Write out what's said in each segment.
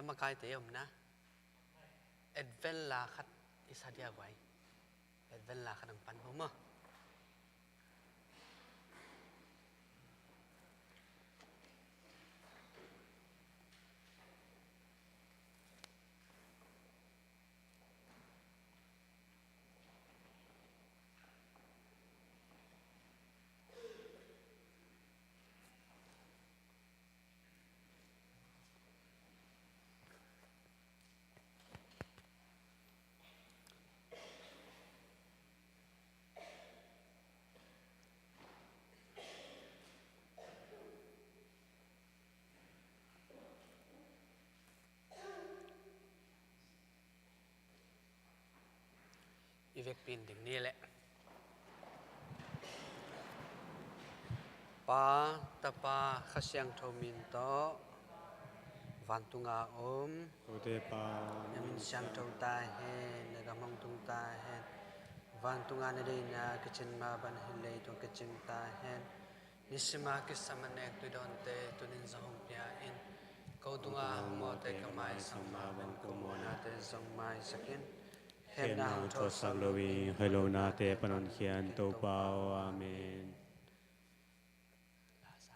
lama kai te om na advent la khat isadia wai advent la khat ang pan ho mo việc pin đỉnh nia lệ pa tapa khasyang thomin to vantunga om ode pa yamin syang thau ta he nagamong tung ta he vantunga na dei na kitchen ma ban hilei to kitchen ta he nisima kisamanek tu donte tunin zahong pia in kautunga mo te kamai samma ban kumona te zongmai sakin Hên nào cho sang lô vi hơi lâu na te panon khian tô bao amen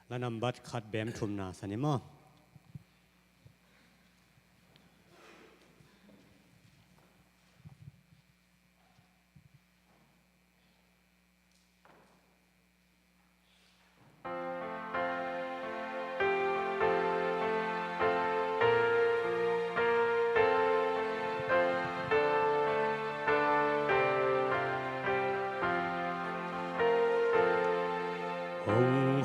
là nằm bắt khát bém thùm na sani mo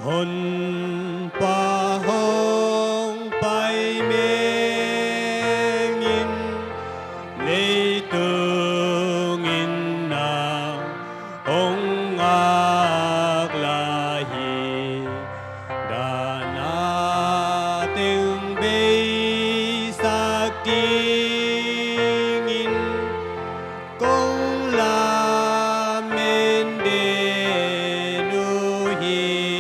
hồn pa hong bay mê nghìn lấy tương in na hong ác la hi đà na tiếng bay sa kinh in công la men de nu hi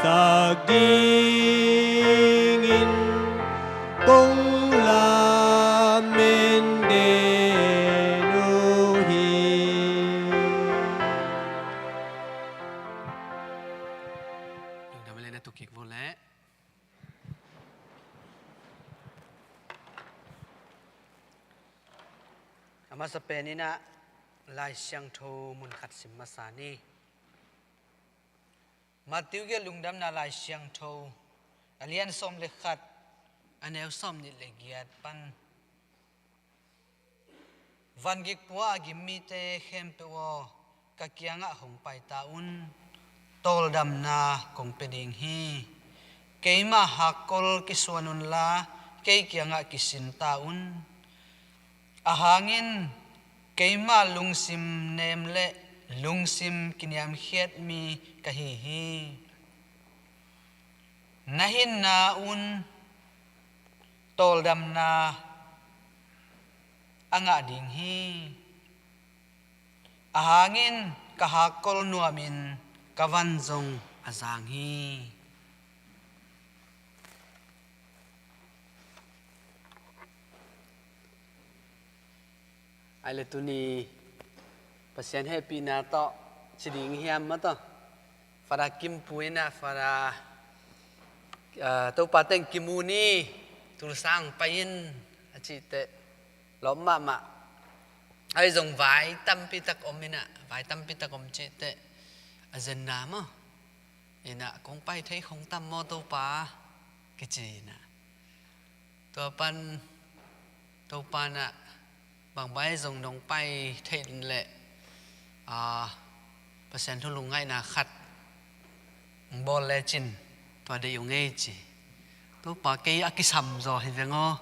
Sagi ama sa penina lai siang tho mun khat sim masani matiu ge lungdam na lai siang tho alian som le khat aneu som ni le giat pan van gik puwa gimmi te khem pe wo ka kianga hong pai taun tol dam na kong peding hi keima hakol kiswanun la kei kianga kisin taun ahangin keima lungsim nemle lungsim kiniam khiat mi kahi hi nahin na un tol dam na anga ding hi ahangin kahakol nuamin kavanzong azang hi ai le tuni pasien happy na to chiding hiam ma to fara kim puina fara to pateng kimuni tulsang pain achite lom ma ai dòng vải tâm pi tak omina vải tâm pi tak om chite azen na mo ina kong pai thấy không tâm mo to pa cái gì na to pan na bằng bãi dòng đồng pai thấy lệ percent thu lùng ngay na khát bol le chin to để dùng nghe chỉ to pa cái sầm rồi thì ngo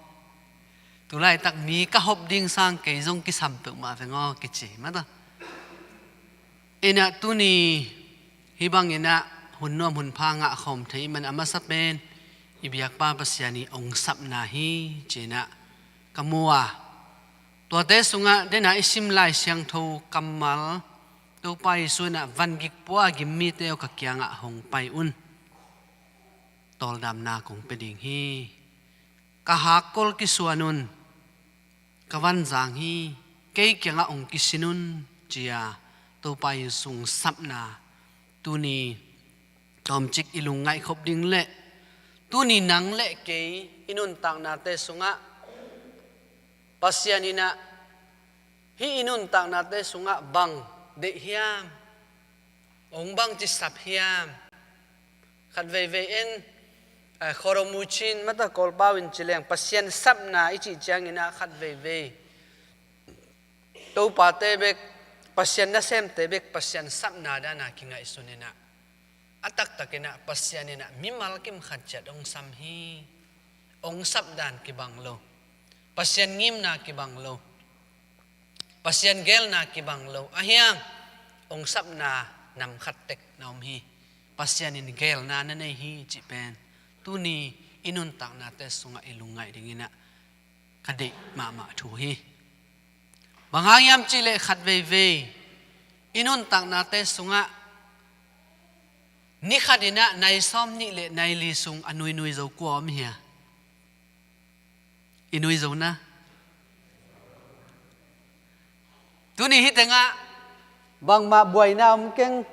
tu lại tắc mi các hộp đinh sang cái dòng cái sầm tự mà phải ngo cái chỉ mất à ina tu ni hi bang ina hun nom hun pha ngạ khom thấy mình ama sắp bên ibiak pa pasiani ong sap na hi china kamua tua te sunga de na isim lai siang tho kamal to pai suina van gik puwa gimmi te ka kyanga hong pai un tol dam na kong peding hi ka hakol ki suanun kawan zang hi kei kyanga ong kisinun chia to pai sung sapna tuni tom chik ilung ngai khop ding le tuni nang le ke inun tang na te sunga pasianina hi inun tang na te sunga bang de hiam ong bang chi sap hiam khat ve en khoromuchin mata kolbawin chileng pasien sapna ichi changina khat ve to pate bek pasien na sem te bek pasien sapna dana kinga isunina atak takena pasianina mimal kim khatchat ong sam hi ong sap dan ki banglo pasien ngim na ki banglo pasien gel na ki banglo ahiang ong sap na nam khat tek naum hi pasien in gel na na nei hi chi pen tuni inun tak na te sunga ilungai dingina kade ma thu hi bangayam chile khat ve inun tak na te sunga ni khadina nai som ni le nai li sung anui zo ko am hia inui zo na tuni hitenga bang ma buai na om keng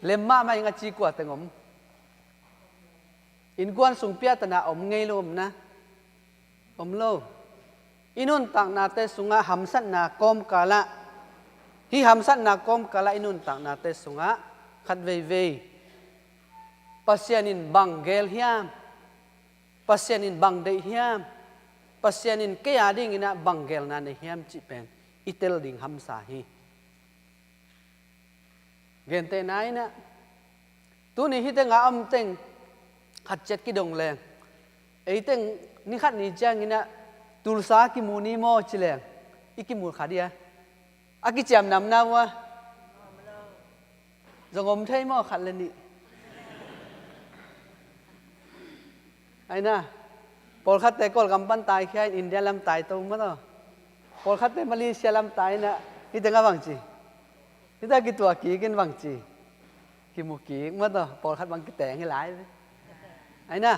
lemma mai nga chi kwa tengom in guan sung pia tana om ngei lo om na om lo inun tak na te sunga hamsat na kom kala hi hamsat na kom kala inun tak na te sunga khat ve pasianin bang gel hiam pasianin bang de hiam pasianin ke ading ina bang gel na ne hiam chi pen itel ding hamsa hi gente nai na tu ni hi te nga am teng khat chet ki dong leng ei teng ni khat ni chang ina tulsa ki muni mo chileng ikimur khadia aki cham nam na wa zongom thei mo khat le ni ai na pol khát te kol kampan tai khai India lam tai to ma to pol khát te Malaysia lam tai na ni tanga bang chi ni ta ki tua ki ken bang chi ki mu ki ma to pol khát bang ki te ngai lai ai na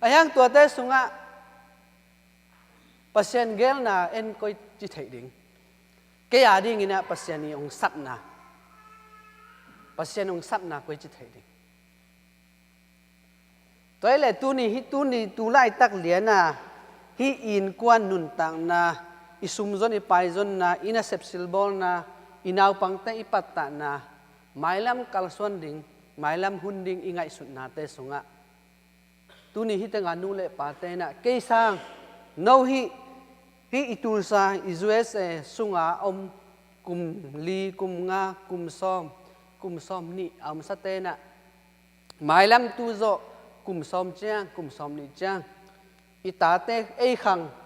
ayang tua te sunga pasien gel na en koi chi thei ding ke ya ding ina pasien ni ong sat na pasien ong sat na koi chi thei ding toi le tu ni tu lai tak lian na hi in kwan nun tang na isum zon ipai zon na ina sepsilbol na inaw pangte ipatta na mailam kalson ding mailam hunding ingai sut nate sunga tuni hitanga nule pate na keisang no hi itul sa izues sunga kum li kum nga kum som ni am satena mailam tu zo kum som ni chang itate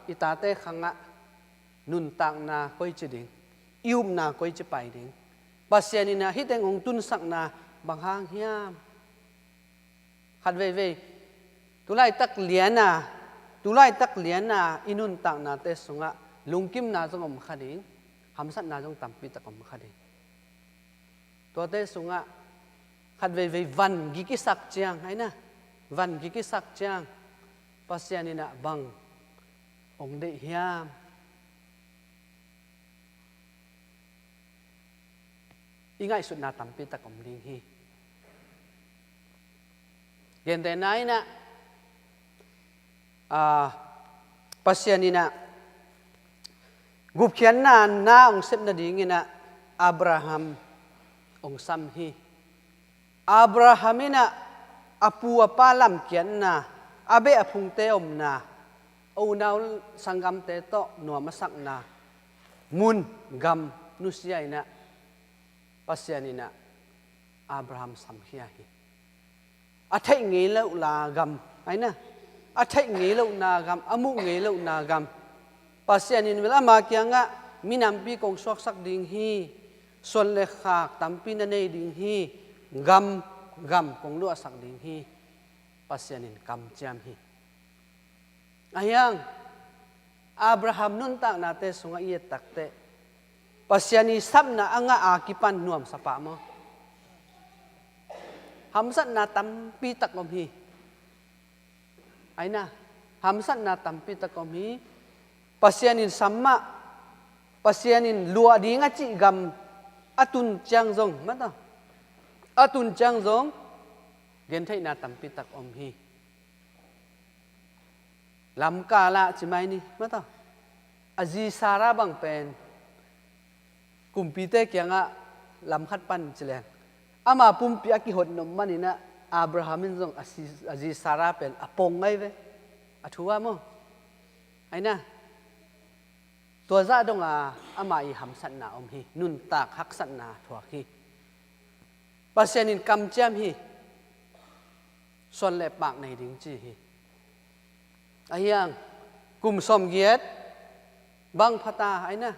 itate khanga nun tang na koi chiding ium na koi chipai ding pasiani na hiteng ong tun sak na banghang hiam khat ve tulai tak lian na inun tang na te sunga lungkim na jong om khading hamsat na jong tampi tak om khading to te sunga khat ve van gi ki sak chiang hai na van gi ki sak chiang pasiani na bang ong de hiam ingai sut na tampi tak om ding hi gen te nai na pasiani na gup khian na ong sep na ding ina Abraham ong sam hi Abrahamina apu apalam kian na abe apung te om na o naw sanggam te to no masak na mun gam nusia ina pasiani na Abraham sam hi athai ngei lo la gam aina athai ngei lo na gam amu ngei lo na gam pasiani ni la ma kyanga minam pi kong sok sak ding hi son le khak tampi na nei ding hi gam kong lu sak ding hi pasianin kam jam hi ayang Abraham nun tak na te sunga iet takte pasiani sabna anga akipan nuam sapa mo hamsat na tampi takom hi aina hamsat na tampi takom hi pasianin samma pasianin lua dinga chi gam atun chang zong mata atun chang zong gen thai na tampi takom hi lam kala chimai ni mata aji sara bang pen kumpite kyanga lam khat pan chile ama pumpi aki hot nom manina Abrahamin zong aji sara pen apong ngai ve athua mo aina to za dong ama I hamsat na om hi nun tak hak sat na thwa hi pasianin kam jam hi son le pak nei ding chi hi ayang kum som giet bang phata aina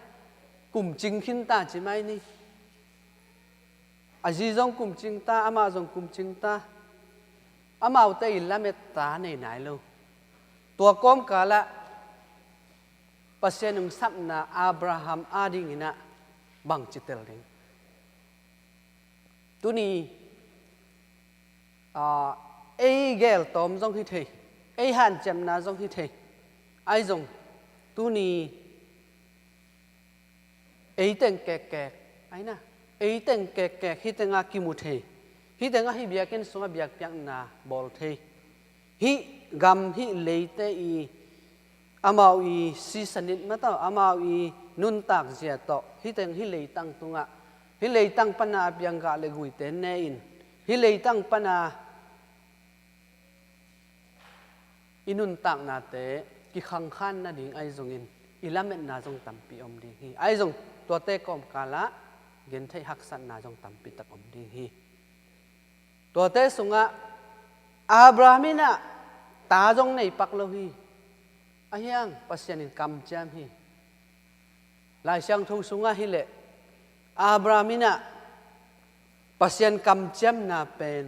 kum ching khin ta chi mai ni aji zong kum ching ta ama zong kum ching ta amau te ilamet ta nei nai lo tua kom kala pasianung sapna Abraham ading ina bang chitel ding tuni ei gel tom zong hi thei ei han chem na zong hi thei ai zong tuni ei teng ke ai na ei teng ke hi tenga ki mu thei hi tenga hi biaken sunga biak piak na bol thei hi gam hi leite I amau I si sanit mata amau I nun tak zia to hi teng hi leitang tunga hi leitang pana bianga le gui ten ne in hi leitang pana inun tak na te ki khang khan na ding ai zong in ilamet na zong tampi om ding hi ai zong to te kom kala gen thai hak san na jong tampi tak om ding hi to te sunga Abrahamina ta jong nei pak lo hi ahyang pasianin kam jam hi lai siang thong sunga hi le Abrahamina pasian kam jam na pen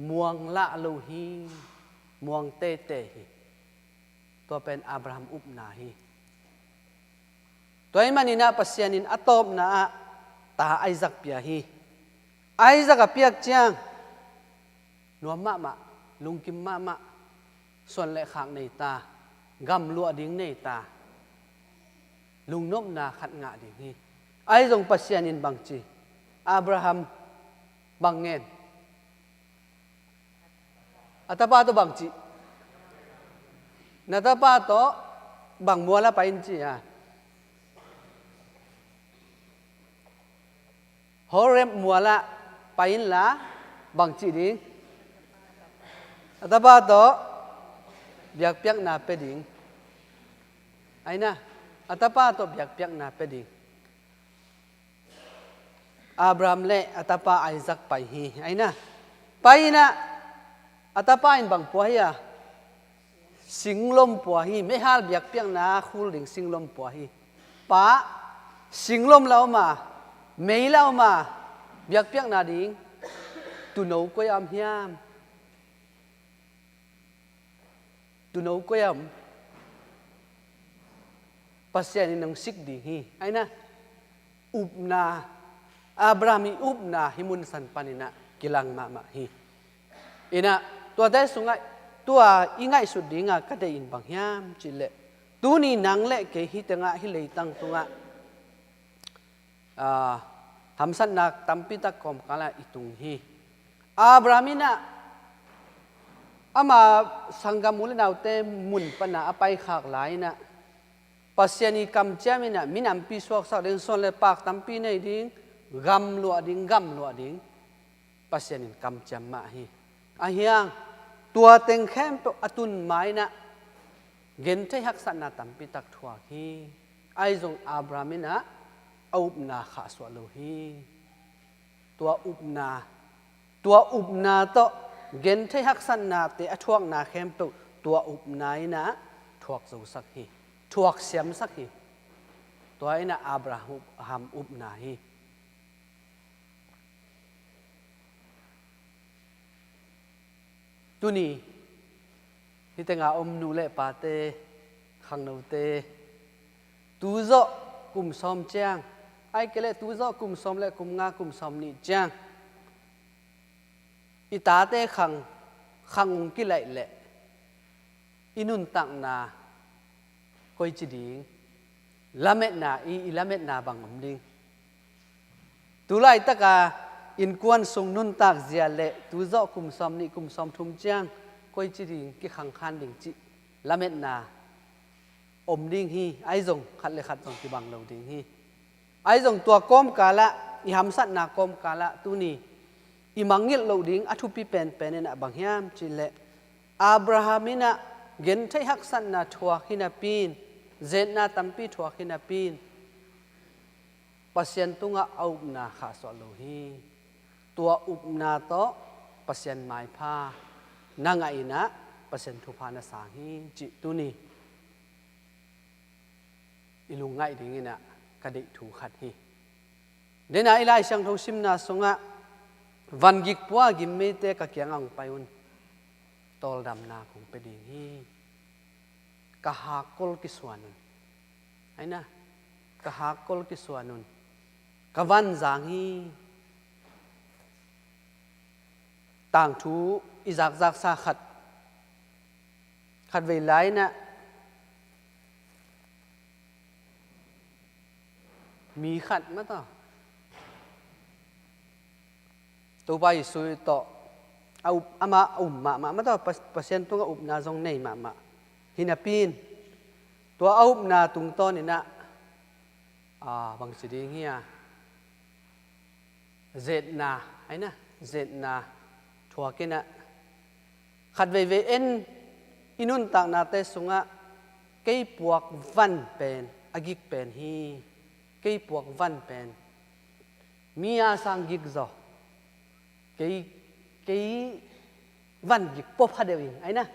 muang la lo hi muang te hi to pen Abraham up na hi toy manina pasianin atop na ta Isaac pia hi Isaac apiak chiang nuam ma lungkim ma son le khak nei ta gam lua ding nei ta lung nop na khat nga ding hi ai jong pasianin bang chi Abraham bangen atapa to bang chi natapa to bang muala pain chi horem muala pain la bang chi ding ataba to biak piak na pe ding ai na atapa to biak piak na pe ding Abraham le atapa Isaac pai hi ai na pai na atapa in bang po hi singlom po hi me hal biak piak na khul ding singlom po hi pa singlom lau ma mei lau ma biak piak na ding tu nấu quay am hiam tu nấu quay am pasien ni nang sik di hi ai na upna Abraham upna himun san panina kilang ma hi ina tua dai sungai tua ingai su dinga ka dei in bang hiam chile tu ni nang le ke hi tanga hi lei tang tunga hamsan nak tampi ta kom kala itung hi Abrahamina ama sanggam muli naute mun pana apai khak lai na pasiani kam chamina minam pi suak sa ding son le pak tampi nei ding gam lo ding pasiani kam cham ma hi ahiang tua teng khem to atun mai na gen the hak san na tampi tak thua hi ai jong Abrahamina upna kha so lo hi tua upna to gen thei hak san na te athuak na khem to tua upna ina thuak zo sak hi thuak siam sak hi tua ina Abraham upna hi tuni hi tenga nu le pa te khang no te tu zo kum som chang ai kele tu zo kum som le kum nga kum som ni chang ita te khang ki lai le inun tang na koi chi ding lamet na lamet na bang om ding tu lai taka in kwan sung nun tak zia le tu zo kum som ni kum som thum chang koi chi ding ki khang khan ding chi lamet na om ding hi ai jong khat le khat jong ki bang lo ding hi ai jong tua kom kala i ham sat na kom kala tu ni imangil lo ding athu pi pen na bang hiam chile Abrahamina gen thai hak san na thua hina pin zen na tampi thua hina pin pasien tunga au na kha so lo hi tua up na to pasien mai pha nanga ina pasien thu pha na sang hi chi tu ni ilungai ding ina kadei thu khat hi dena ilai sang tho sim na songa van gik pua gim me te ka kyang ang payun tol dam na kung pe ding hi ka ha kol ki swanun aina ka ha kol ki swanun ka van zang hi tang thu izak zak sa khat ve lai na mi khat ma to tu bai sui to au ama ma to pasien tu up na jong nei ma hinapin to au na tung to ni na bang si ding hia zet na ai na zet na thua ke na khat ve en inun tak na te sunga kei puak van pen agik pen hi kei puak van pen mia sang gik zo cái văn gik pop phá đều ấy na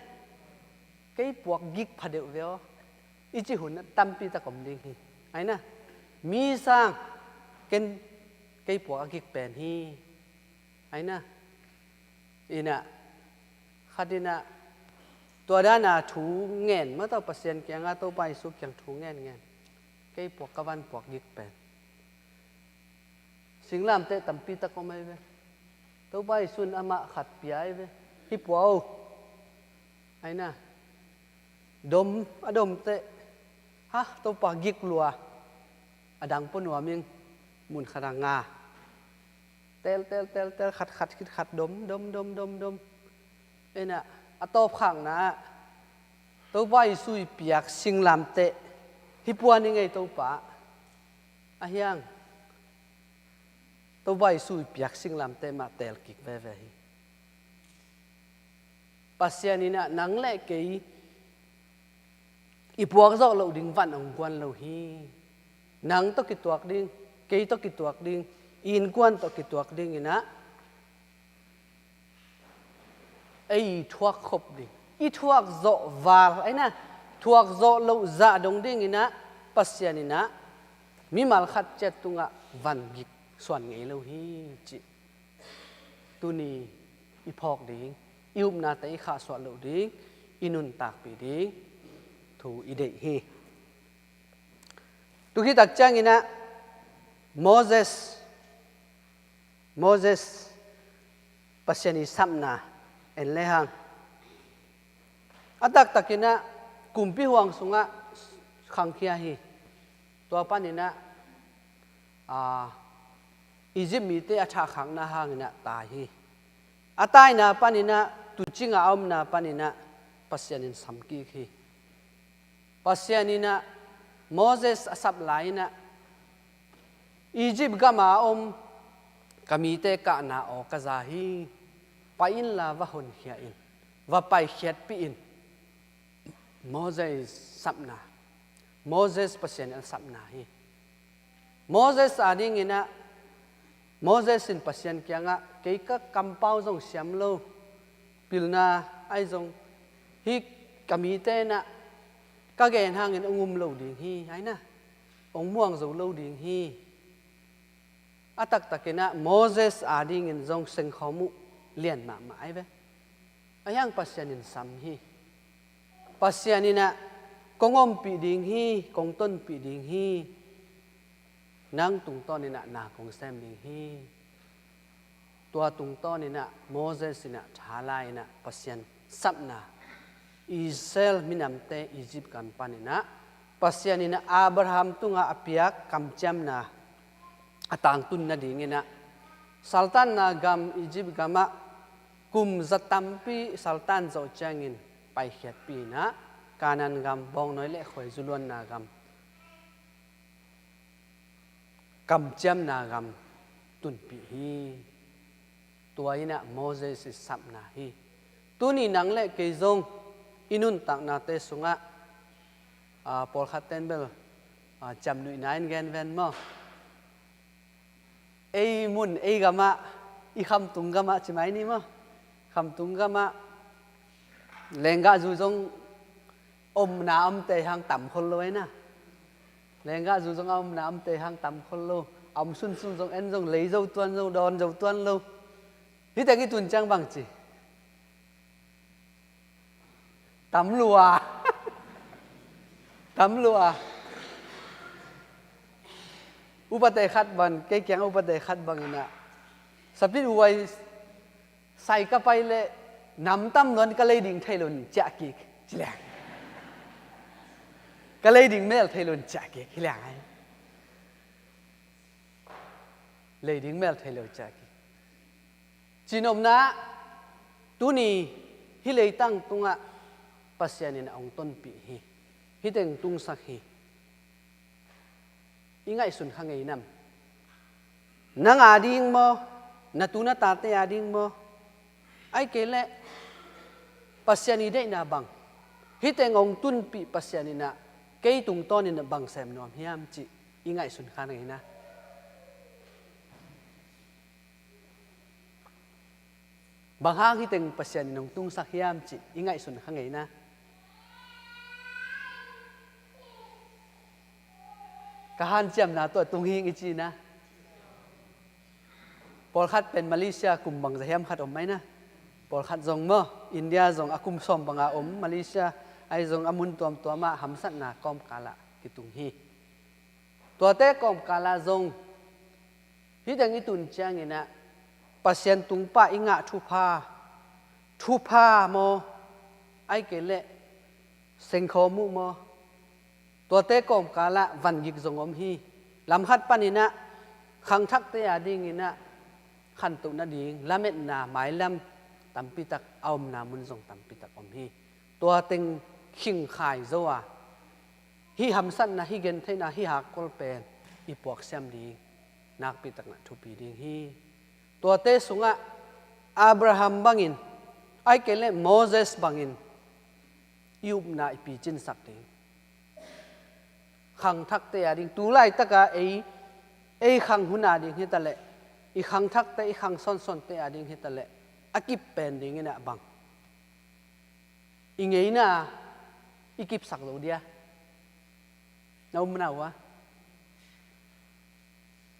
cái buộc gik phá đều véo ít chỉ hồn tâm pi ta cầm đi ấy na mi sang cái buộc gik pen hi ấy na ina khadina tua đó na thú nghẹn mất tao pasien kia ngã tao bay xuống kia thú nghẹn cái buộc cái văn buộc gik pen sinh làm tệ tâm pi ta cầm ấy về tao bay sun ama khat piai ve hi puao ai na dom te ha tao pa gik lua adang pon wa ming mun kharanga tel khat dom ai na atop khang na tao bay sui piak sing lam te hi puan ni ngai tao pa a hiang ตัวใบสุยเปียกสิงลำเตมาเตลกิกเวเวฮีปัสยานินะนังเล่เกยอีพวกเจ้าเราดิ่งวันองกวนเราฮีนังตกิตัวดิ่งเกยตกิตัวดิ่งอินกวนตกิตัวดิ่งนะไอ้ทวกขบดิ่งอีทวกโจวาลไอ้นะทวกโจเราจะดงดิ่งนะปัสยานินะมีมาลขัดเจตุงะวันกิกส่วนไงเราฮีจิตุนีอีพอกดิ่งอิวนาแต่อีข้าสวดเราดิ่งอินุนตากปีดิ่งถูอีเดฮีตุกิตักจังอินะโมเสสปัสยานิสัมนาเอ็นเลหังอัตักตักินะกุมพิหวังสุงะขังเคียฮีตัวปันนี่นะอียิปต์มีเตอาชาขังนะหางนะตายฮีอัตายนะปันนี่นะตุจิงอาอมนะปันนี่นะปัสยานิสัมกีฮีปัสยานินะโมเสสสับไลนะอียิปต์ก็มาอมกมีเตกะนาออกซาฮีไปอินลาวะหนเขียอินว่าไปเขียดปีอินโมเสสสับนาโมเสสปัสยานิสับนาฮีโมเสสอาดิงินะโมเสสินปัสยันเกียงะเกี่ยกับคำเป้าจงเสียมโลปิลนาไอจงฮิกมีเตนะก็เกณฑ์ทางเงินองุมโลดิ่งฮีไอ้นะองม่วงจงโลดิ่งฮีอัตักตักนะโมเสสอาดิงินจงเซงขมุเลียนมาไอ้เว้ไอ้ยังปัสยันินสัมฮีปัสยันินะกงอมปีดิ่งฮีกงต้นปีดิ่งฮีนั่งตุงต้นนี่นะนาของแซมดิงฮีตัวตุงต้นนี่นะโมเสสนี่นะชาลายนะปัสยันสับนาอิสราเอลมินำเตอียิปต์กันปานี่นะปัสยันนี่นะอับราฮัมตุงอาเปียกคำจำนะต่างตุนนะดิ่งนะสัลตันนะกำอียิปต์กำมะกุมจัตตัมปีสัลตันเจ้าเจงินไปเขียดปีนะการนันกำบองน้อยเล็กหอยจุลวนนากำกำจำนากำตุนปีฮีตัวนี้นะโมเสสสับนาฮีตัวนี้นังเล็กเกยจงอินุนตักนาเตสุงะปอลคัตเทนเบลจำหนุ่ยนายเงินเวนมั้งไอ้มุนไอ้กามะอีคำตุงกามะใช่ไหมนี่มั้งคำตุงกามะเลงกะจูจงอมน้ำเตะหางต่ำคนเลยนะเลงกะจูจงอมน้ำเตะหางต่ำคนเลยอมซุนจงเอ็นจงเลยเจ้าตัวนเจ้าดอนเจ้าตัวนเลยนี่แต่กี่ตุนจังบังจีตำลัวตำลัวอุปเตขัดบันเกี่ยงอุปเตขัดบังนะสับที่รวยใส่กระไปเลยน้ำตั้มล้วนก็เลยดิ่งไทยลุนจะกิกจิแหลงก็เลยดิ่งเมลไทยลุนจะกิกจิแหลงเลยดิ่งเมลไทยลุนจะกิกจีนอมนะตัวนี้ฮิเลยตั้งตรงอ่ะปัสยานินองต้นปีฮีฮิเต็งตุงสักฮีอีง่ายสุนข้างไงนั่นนังอาดิงโมนัตุนาตาเตอาดิงโมไอ้เกล้ปัสยานิได้นาบังฮิเต็งองตุนปีปัสยานินะเกยตุงต้นนี่นะบังแซมนอมฮิยามจิอีง่ายสุนข้างไงนะบางห้างที่เต็งปัสยานินองตุงสักฮิยามจิอีง่ายสุนข้างไงนะกหันเจียมนาตัวตุงหิงอีจีนะปอลคัดเป็นมาเลเซียกลุ่มบังจะเฮียมคัดอมไหมนะปอลคัดจงมั้งอินเดียจงอากุมสมบังอาอมมาเลเซียไอจงอามุนตัวมาหำสันนากอมกาละกิตุงฮีตัวเตะกอมกาละจงที่ดังอีตุนเจียงนี่นะปัสยันตุงป้าอิงะทุพาโมไอเกลเลเซงโคมุโมตัวเตะกอมกาละวันยิกจงอมฮีลำคัดปานินะขังทักเตียดิ่งนะขันตุนาดิ่งละเม็ดนาหมายลำตัมปิตักเอามนามุนจงตัมปิตักอมฮีตัวเต็งขิงขายจัวฮิหำสันนะฮิเกนเทนะฮิหากกลเป็นอีปวกเสียมดิ่ง นักปิตักนะทุปีดิ่งฮีตัวเตสุงะอับราฮัมบังอินไอเกเลโมเสสบังอินยุบนาอิปีจินสักดิ่งขังทักเตยดิ่งตูไลตะกะไอขังหุนาดิ่งเฮตะเลอีขังทักเตอีขังซอนเตยดิ่งเฮตะเลอากิบเป็นดิ่งนะบังอิงเงนะอีกิบสักโลเดียน้ำมันเอาวะ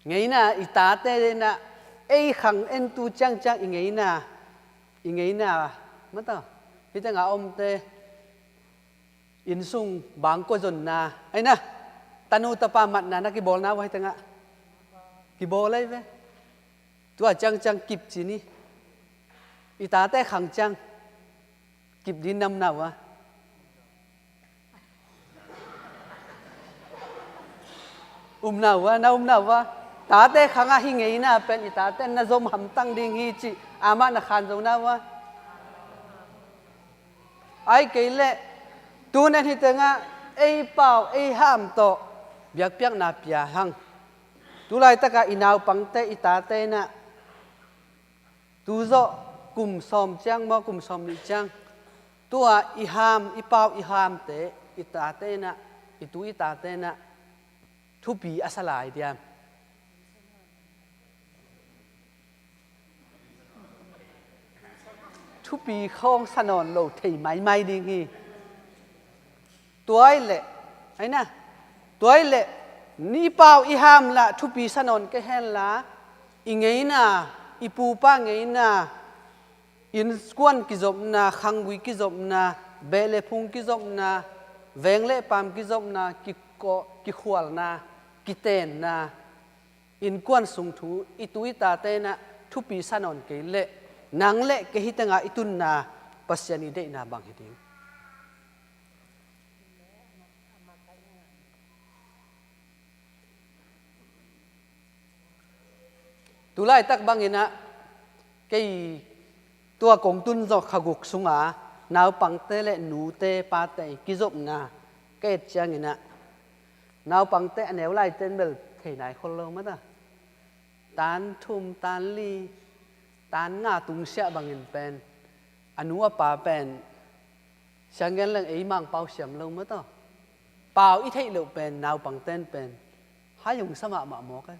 ไงนะอีตาเต้นะไอ้ขังเอ็นตูจังอีไงนะมันต่อที่จะงาอมเตอินซุงบางก็จนนะไอ้นะตานูตะปามัดนะนักกีบอลนะไว้ตั้งอ่ะกีบอลเลยเว้ยตัวจังกิบจีนี่อีตาเต้ขังจังกิบดินนำหนาวะนาวะนาวะตาเต้ขังหิงไงนะเป็นอีตาเต้นน่ะจมหำตั้งดิ่งฮีจิอามานะขันจงนะวะไอ้เกล้ตัวนั้นที่ตั้งอ่ะไอ้เป่าไอ้ห้ามโตเบียกเปียกนาเปียหังตัวไรตะกะอินาวปังเตอีตาเต้น่ะตัวโจกลุ่มซอมจังมอกลุ่มซอมนิจังตัวอีห้ามอีเป่าอีห้ามเตอีตาเต้น่ะอีตัวอีตาเต้น่ะทุบีอัสลายเดียมทุบีข้องสนอนโลเทไม่ดีงี้ตัวไอ้เละไอ้นะตัวไอ้เละนี่เปล่าอีห้ามละทุบีสนอนก็เห็นละอีไงนะอีปูป้าไงนะอินสกวนกิจบนะขังวิกิจบนะเบลพุงกิจบนะเวงเล่ปามกิจบนะกิขวลนะกิเตนนะอินกวนสุงทูอิตุอิตาเตนะทุปีสนอนเกเละนางเละเกหิตงาอิตุนนะปัสยานิเดนะบางฮิดิงตุไลตักบางอินะเกยตัวกงตุนจอกขกุกสุงาหนาวปังเตเละหนูเตปาเตกิจบนะเกยจังอินะนาวปังเตะแนวไล่เต้นเบลเทไหนคนเรามั้งตาตานทุมตานลีตานง่าตุงเสียบางเงินเป็นอนุว่าป่าเป็นช่างเงินเรื่องไอ้มังเป่าเสียมเรามั้งตาเป่าอีเทเราเป็นนาวปังเต้นเป็นหาyungสมาหมาหมอกัน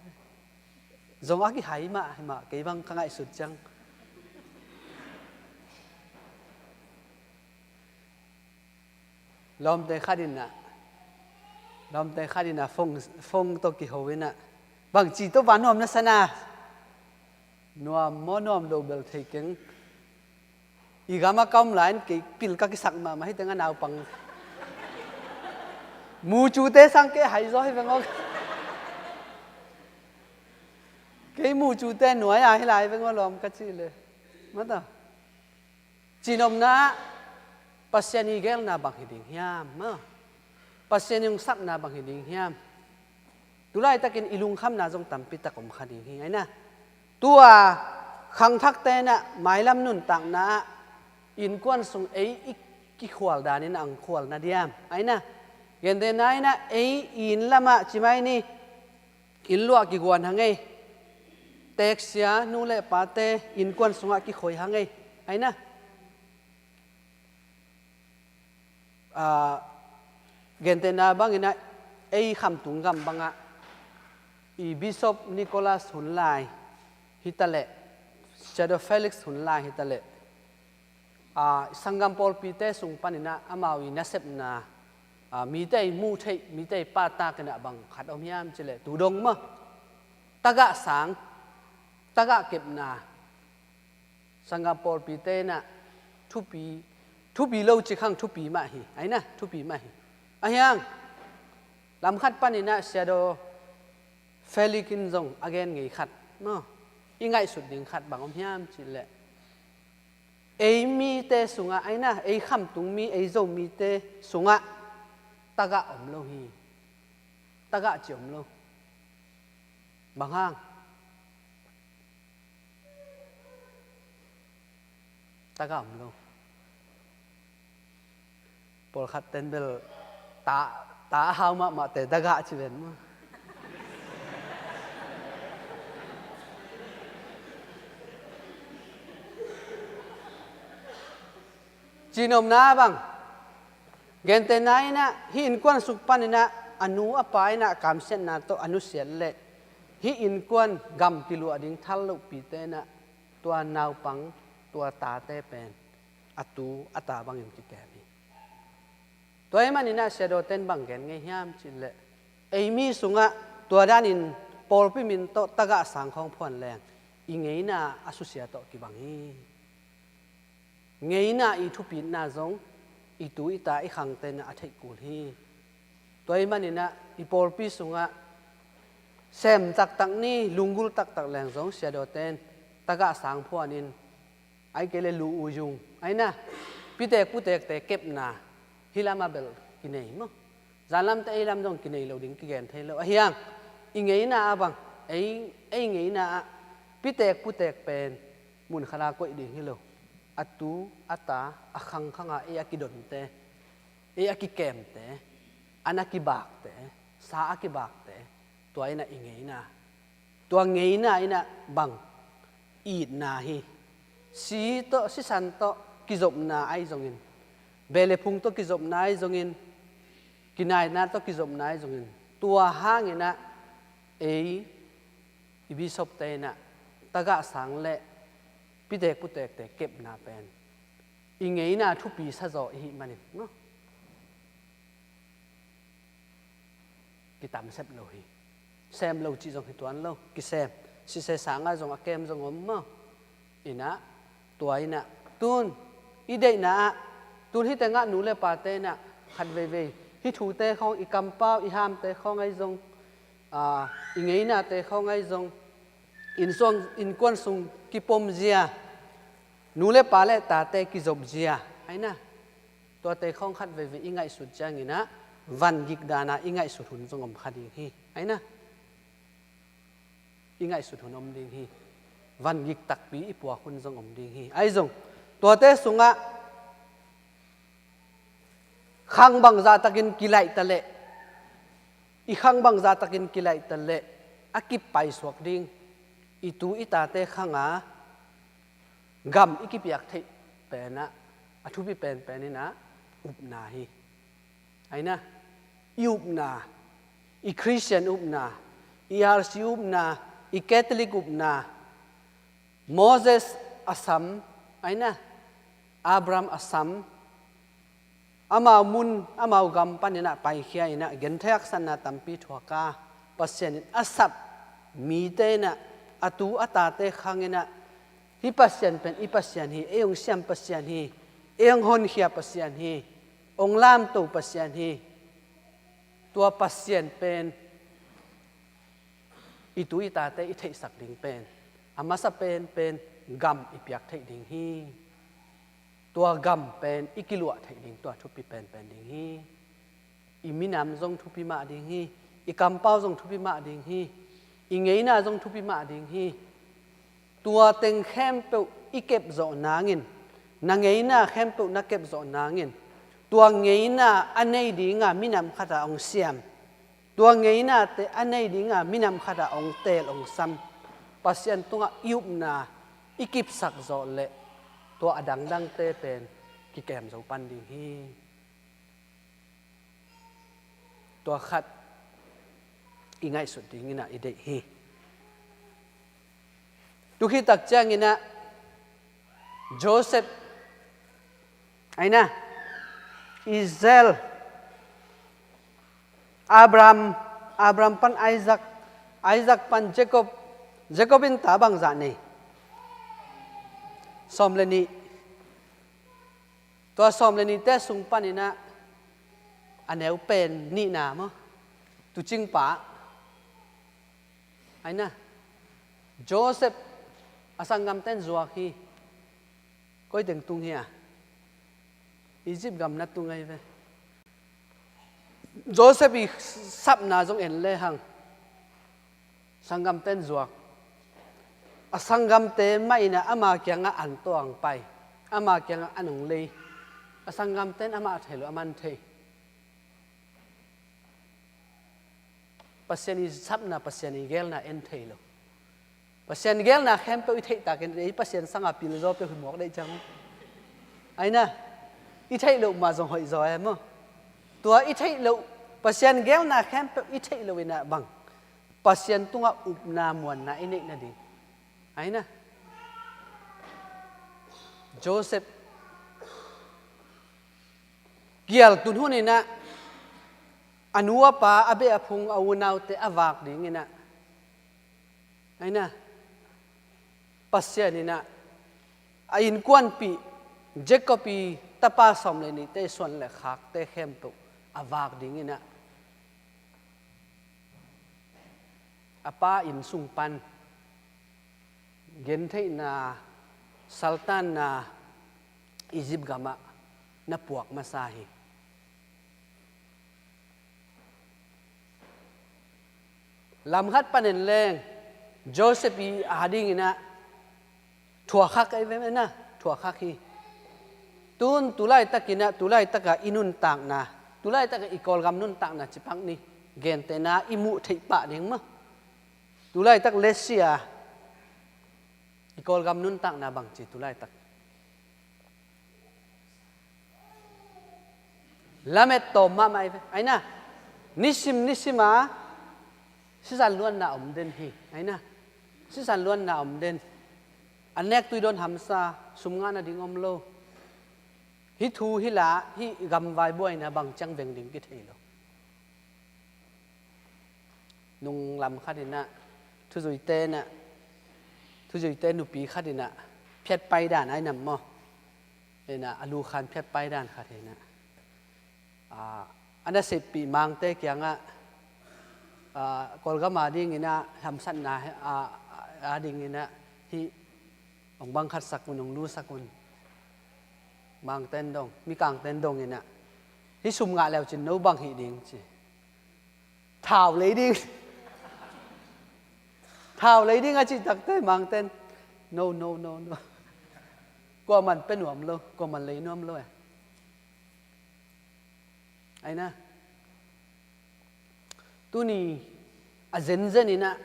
จงอากิหายมาเกี่ยบังข้างไอ้สุดจังลมเตะขาดินน่ะลมเตะขาดินะฟงตกิโฮวินะบางจีตัวบ้านนอมนัสนานัวมอนอมโดเบลเทกิงอีกามาคำหลายกิปิลกักสักมาให้ตั้งนาวปังมูจูเตสังเกหายร้อยเป็นงอกเกี่ยมูจูเตหน่วยอะไรเป็นงอลมกัจจิเลยมั้งต่อจีนอมนะปัสยานิเกลนาบังฮิดิงยามมั้งปัสยานิงสักนาบังฮิดิงยามตุไลตะกินอิลุงคำนาจงตัมปิตะกมขัดิงไงนะตัวขังทักเตนะหมายลำนุนต่างนะอินกวนสุงเออีกิขวลดานินอังขวลนาเดียมไอ้นะเย็นเดนไอ้นะเออินละมาจิไม่นี่อินลวกกิกวนหังไงเต็กเสียนูเลปาเตอินกวนสุงอากิขอยหังไงไอ้นะเย็นเดนาบังอินะเอคำตุงกำบังอะอีบิชอปนิโคลัสหุนไลฮิตาเลเชโดเฟลิกซ์หุนไลฮิตาเลสังกัมพอลปีเตสุงปานินะอามาวินัสเซปนามีเตยมูเทยมีเตยปาตากันนะบังขัดอมยามเจเลตูดงมะตะกะสังตะกะเก็บนาสังกัมพอลปีเตนะทุปีโลจิขังทุปีมาฮีไอ้นะทุปีมาฮีไอ้ยังลำขัดปานินะเชโดเฟลิกินจงอเกนไงขัดเนาะยังไงสุดดิ่งขัดบางอมยามจิเลเอมีเตสุงะไอ้นะเอคำตุงมีเอโจมีเตสุงะตะกะอมโลฮีตะกะจิอมโลบางห้างตะกะอมโลปอลขัดเต็นเบลตาหาวมาเตตะกะจิเวนมา จีนอมนาบังเกนเตนายนะฮิอินกวนสุกปันนะอนุอปายนะกามเส้นนาโตอนุเสียเลฮิอินกวนกำติลุอดิงทัลลุปีเตนะตัวนาวปังตัวตาเตเป็นอตูอัตาบังอินกิแกมีตัวมันนี่นะเสดเต็นบังเกนไงยามจิเลไอมีสุงะตัวด้านินปอลพิมินโตตะกะสังของพวนแรงอีไงนะอสุเสียโตกิบังฮีไงนะอีทุปินนาจงอีตูอีตาอีขังเตนะอัฐิกูลีตัวมันนี่นะอีปอลพิสุงะเซมตักตักนี่ลุงกุลตักตักแรงจงเสียดเต็นตะกะสังพวนินไอเกเลลูอุยุงไอนะพิเตกพุเตกเตเก็บนาฮิลามาเบลกินเองมั้งจานลำแต่ไอลำจงกินเองเราดิ้งกิเกนเทเลไอยังอีไงนะบังไอไงนะพิเตกพุเตกเป็นมุนขลาก็อีดิ้งฮิโลอัตูอัตาอัขังขังไออากิดนเตไออากิเกมเตอันอากิบากเตสาอากิบากเตตัวไอนะอีไงนะตัวไงนะไอนะบังอีดนาฮีสีโตสิสันโตกิจบนาไอจงอินเบลพุงโตกิจบนาไอจงอินกินายนาโตกิจบนาไอจงอินตัวห้างอินะเออิบิศพเตนะตะกะสังเละพิเตกพุเตกเตเก็บนาเป็นอีไงนาทุปีซะโจอีมันเนาะกิตามเซบโลฮีเซมโลจีจงฮิตวันโลกิเซมสิเสสังอาจงอาเกมจงอมมั้งอินะตัวอินะตุนอีเดนะตุนที่แต่งะหนูเลปาเตนะขัดเวเวที่ถูเตของอีกัมเป้าอีหามเตของไอจงอีไงนะเตของไอจงอินซวงอินกวนซุงกิปมเจียหนูเลปาเลตาเตกิจบเจียไอนะตัวเตของขัดเวเวอีไงสุดจังอินะวันกิกดานะอีไงสุดหุนจงอมขัดอีฮีไอนะอีไงสุดหุนอมดิงฮีวันยิกตักปีอีปัวคุณจงอมดิงฮีไอจงตัวเตสุงะขังบังซาตะกินกิไลตะเลอีขังบังซาตะกินกิไลตะเลอากิไปสวกดิงอีตูอีตาเตขังกำอีกิปยักเทเป็นนะอทุพิเป็นนี่นะอุปนาฮีไอนะอุปนาอีคริสเตียนอุปนาอีอาร์ซีอุปนาอีแคทอลิกอุปนาโมเสสอัสซัมไอ้นะอับรามอัสซัมอามามุนอามาอุกัมปันนะไปเขียนะเกณฑ์ทักษณะตัมปีทัวกาปัสเซนอัสซับมีเตนะอตูอัตาเตขังนะฮิปัสเซนเป็นอิปัสเซนฮีเองเสียมปัสเซนฮีเองฮอนเขียปัสเซนฮีองลามตูปัสเซนฮีตัวปัสเซนเป็นอิตูอิตาเตอิเทสักดิงเป็นอามาสเป็นกำอีเปียกเทดิงฮีตัวกำเป็นอีกิลวะเทดิงตัวทุปีเป็นดิงฮีอีมินามจงทุปีมาดิงฮีอีกำเป้าจงทุปีมาดิงฮีอีเงยนาจงทุปีมาดิงฮีตัวเต็งเข้มเปอีเก็บโจนางินนางเงยนาเข้มเปนักเก็บโจนางินตัวเงยนาอันไหนดิงามินามขัดองเสียมตัวเงยนาเตอันไหนดิงามินามขัดองเตลองซัมปัสยันตัวยุบนาอิกิบสักโจเลตัวอดังเตเป็นกิแกมโจปันดิงฮีตัวขัดอีไงสุดดิงินะอีเดฮีทุกที่ตักแจ้งงินะโจเซฟไอ้นะอิเซลอับรามปันไอซักปันเจคอบินตาบังจานี่สอมเลนีตัวสอมเลนีเตสุงปันนี่นะอันเอวเป็นนี่นามะตุจิงปะไอ้นะโจเซฟอาสังกัมเต้นจัวคีก็ถึงตุงเฮียอียิปต์กำนัดตุงไงเว้โจเซฟอีซับนาจงเอ็นเลยหังสังกัมเต้นจัวอาสังกัมเต้ไม่นะอามาเกียงอันตัวงไปอามาเกียงอันหงเลยอาสังกัมเต้นอามาเทลอามันเทปัสยานีซับนาปัสยานีเกลนาเอ็นเทลปัสยานีเกลนาเข้มไปอุทิศตากันไอ้ปัสยานสังอาปิลโจไปหุ่นหมอกได้จังไอ้นะ ít thấy lâu mà dùng hội giỏi em tua ít thấy lâu pasien gel na khem ít thấy lâu na bằng pasien tunga up na muan na ini na di ai na Joseph gial tun hun ina anua pa abe apung awunaw te avak ding ina ai na pasien ina ain kwan pi Jacobi tapa som le ni te son le khak te khem tu avak ding ina apa in sung pan gen thei na sultan na Egypt gama na puak masahi lam khat panen leng Joseph i ading ina thua khak ai ve na thua khak hi tun tulai takina tulai taka inun tak na tulai taka ikol gam nun tak na chipang ni gen te na imu thei pa ding ma tulai tak lesia ikol gam nun tak na bang chi tulai tak lamet to ma mai ai na nisima si san luan na om den hi ai na si san luan na om den anek tui don hamsa sumnga na ding om lo hi thu hi la hi gam vai boy na bang chang veng ding ki thei lo nung lam khadina thu zui te nu pi khadina phet pai dan ai nam mo ena alu khan phet pai dan khadina ana se pi mang te kyanga kolgama ding ina hamsan na ading ina hi ong bang khat sakun ong lu sakun mang ten dong mi kang ten dong ina hi sum nga leo chin no bang hi ding chi thảo lấy ding thảo lấy ding a chi tak te mang ten no ko man pe nuam lo ko man lấy nuam lo ai na tu ni a zen ina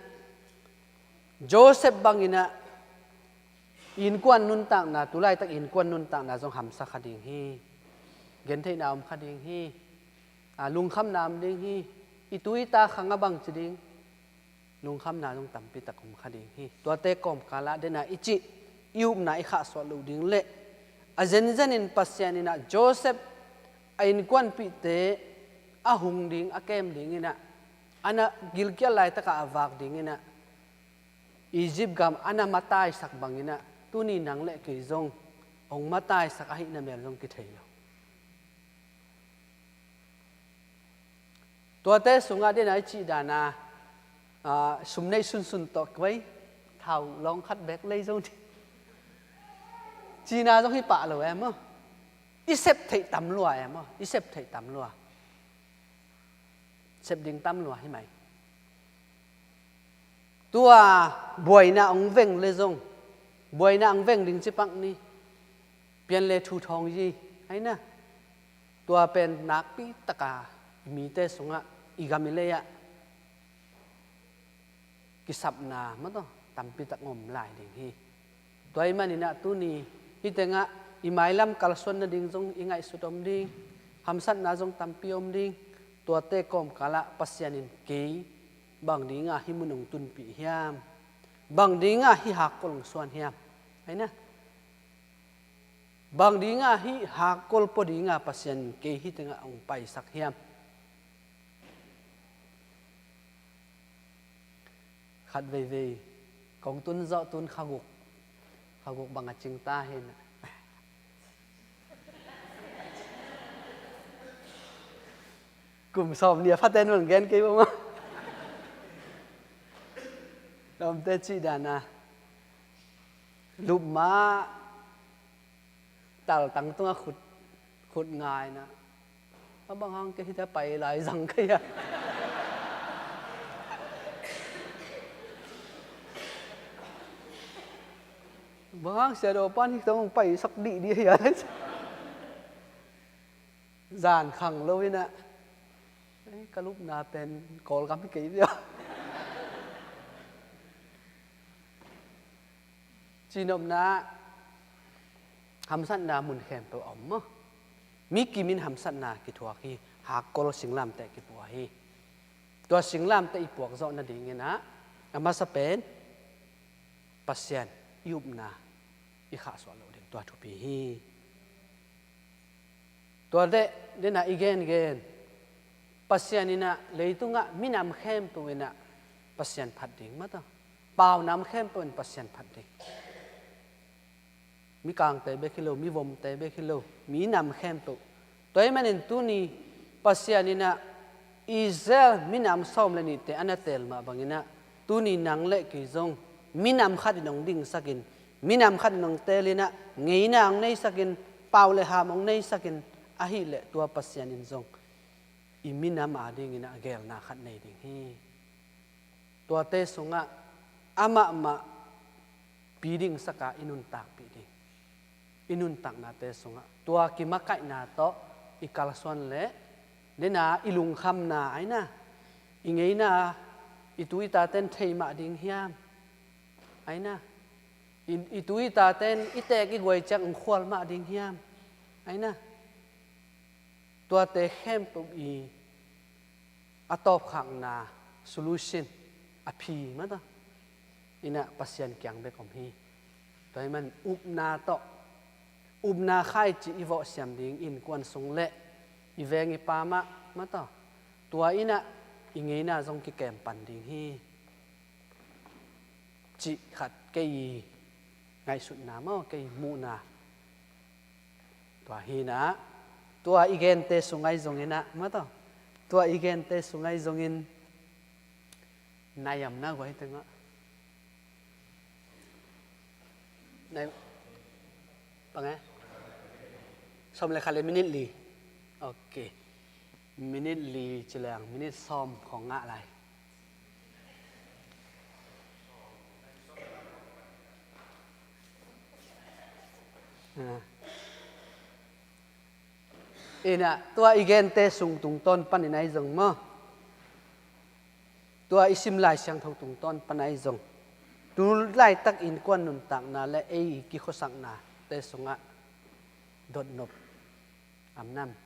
Joseph bang ina in kwan nun tak na tulai tak in kwan nun tak na jong ham sa khading hi gen thei na om khading hi lung kham nam ding hi itui ta khanga bang chiding lung kham na jong tampi tak om khading hi to te kom kala de na ichi ium na i kha so lu ding le a zen in pasyan ina Joseph in kwan pi te a hung ding a kem ding ina ana gilkia lai ta ka avak ding ina Egypt gam ana matai sak bang ina tuni nang le ke zong ong matai sak a hi na mel jong ki thei lo to te sunga de nai chi dana sum nei sun to kwai thau long khat bek lei jong chi na jong hi pa lo em i sep thei tam lua em i sep thei tam lua sep ding tam lua hi mai tua buai na ong veng le zong buai na ong veng ding chipak ni pian le thu thong ji ai na tua pen nak pi taka mi te sunga igamile ya kisap na ma to tampi tak ngom lai ding hi toy manina tu ni hitenga imailam kalson na ding jong ingai sutom ding hamsat na jong tampi om ding tua te kom kala pasyanin ke bang dinga himunong tunpi hiam bang dinga hi hakol suan hiam ai na bang dinga hi hakol po dinga pasyan ke hi tenga ong pai sak hiam khat ve kong tun zo tun khaguk bang aching ta hen kum som nia phaten wang gen ke bo Om te chi dana lup ma tal tang tung khut ngai na bang hang ke ta pai lai rằng ke ya bang hang se do pan hi tong pai sak di di ya zan khang lo ina ka lup na pen kol kam ke dia chinom na hamsan na mun khem to om มีกิมินหำสันนากิทัวฮีหากกอลสิงลามแต่กิปัวฮีตัวสิงลามแต่อีปวกเจ้านั่นเองนะอามาสเปนปัสเซียนยุบนาอีข้าสวรรค์เด็กตัวทุบีฮีตัวเดน่ะอีเกนปัสเซียนนี่นะเลยตุงะมีน้ำเข้มตัวน่ะปัสเซียนผัดดิ่งมาต่อเปล่าน้ำเข้มเป็นปัสเซียนผัดดิ่งมีกลางเตะเบคิโลมีวมเตะเบคิโลมีน้ำเข้มตัวมันเห็นตัวนี้ปัสเซียนนี่นะอิสราเอลมีน้ำส้มเลยนี่แต่อันนั้นเตลมาบางอย่างนะตัวนี้นังเล็กกี่จงมีน้ำขัดนองดิ่งสักินมีน้ำขัดนองเตลินะเงี้ยนางในสักินเปล่าเลยหามองในสักินอาฮิเลตัวปัสเซียนินจงอิมิน้ำอาดิ่งนะเกลนาขัดในดิ่งฮีตัวเตสงะอามาปีดิ่งสักาอินุนตากปีดิ่งอินุนตากนาเตสงะตัวกิมักไก่นาโตอิกาลส่วนเละเดนาอิลุงคำนาไอ้นะอิงไงนะอิตุยตาเต้นเทมาดิ่งเฮียมไอ้นะอิตุยตาเต้นอิเตกิกวยจังขวลมาดิ่งเฮียมไอ้นะตัวเตะเข้มตุกอีอัตอบขังนา solution อภิมาต่ออินะปัสยันเกียงเบกอมฮีตัวมันอุบนาต่ออุบนาข่ายจีอีวอเสียมดิ่งอินกวนสงเละอีเวงอีปามะมาต่อตัวอินะอิงไงนะจงกิแกมปันดิ่งฮีจีขัดเกยไงสุดนามอเกยมูนาตัวฮีนะตัวอีเกนเตสุงไงจงอินะมาต่อตัวอีเกนเตสุงไงจงอินนายมนะไว้ถึงอ่ะนายปังไงสมเลยค่ะเลยมินิทลีโอเคมินิทลีเฉลียงมินิทซ้อมของอะไรน่ะตัวอีเกนเตสุงตุงต้นปันไหนจงมั้งตัวอิสิมลายเสียงทงตุงต้นปันไหนจงดูไล่ตักอินกวนนุนตักนาและเอกิโคสังนาเตสุงะดดนบอำน้ำ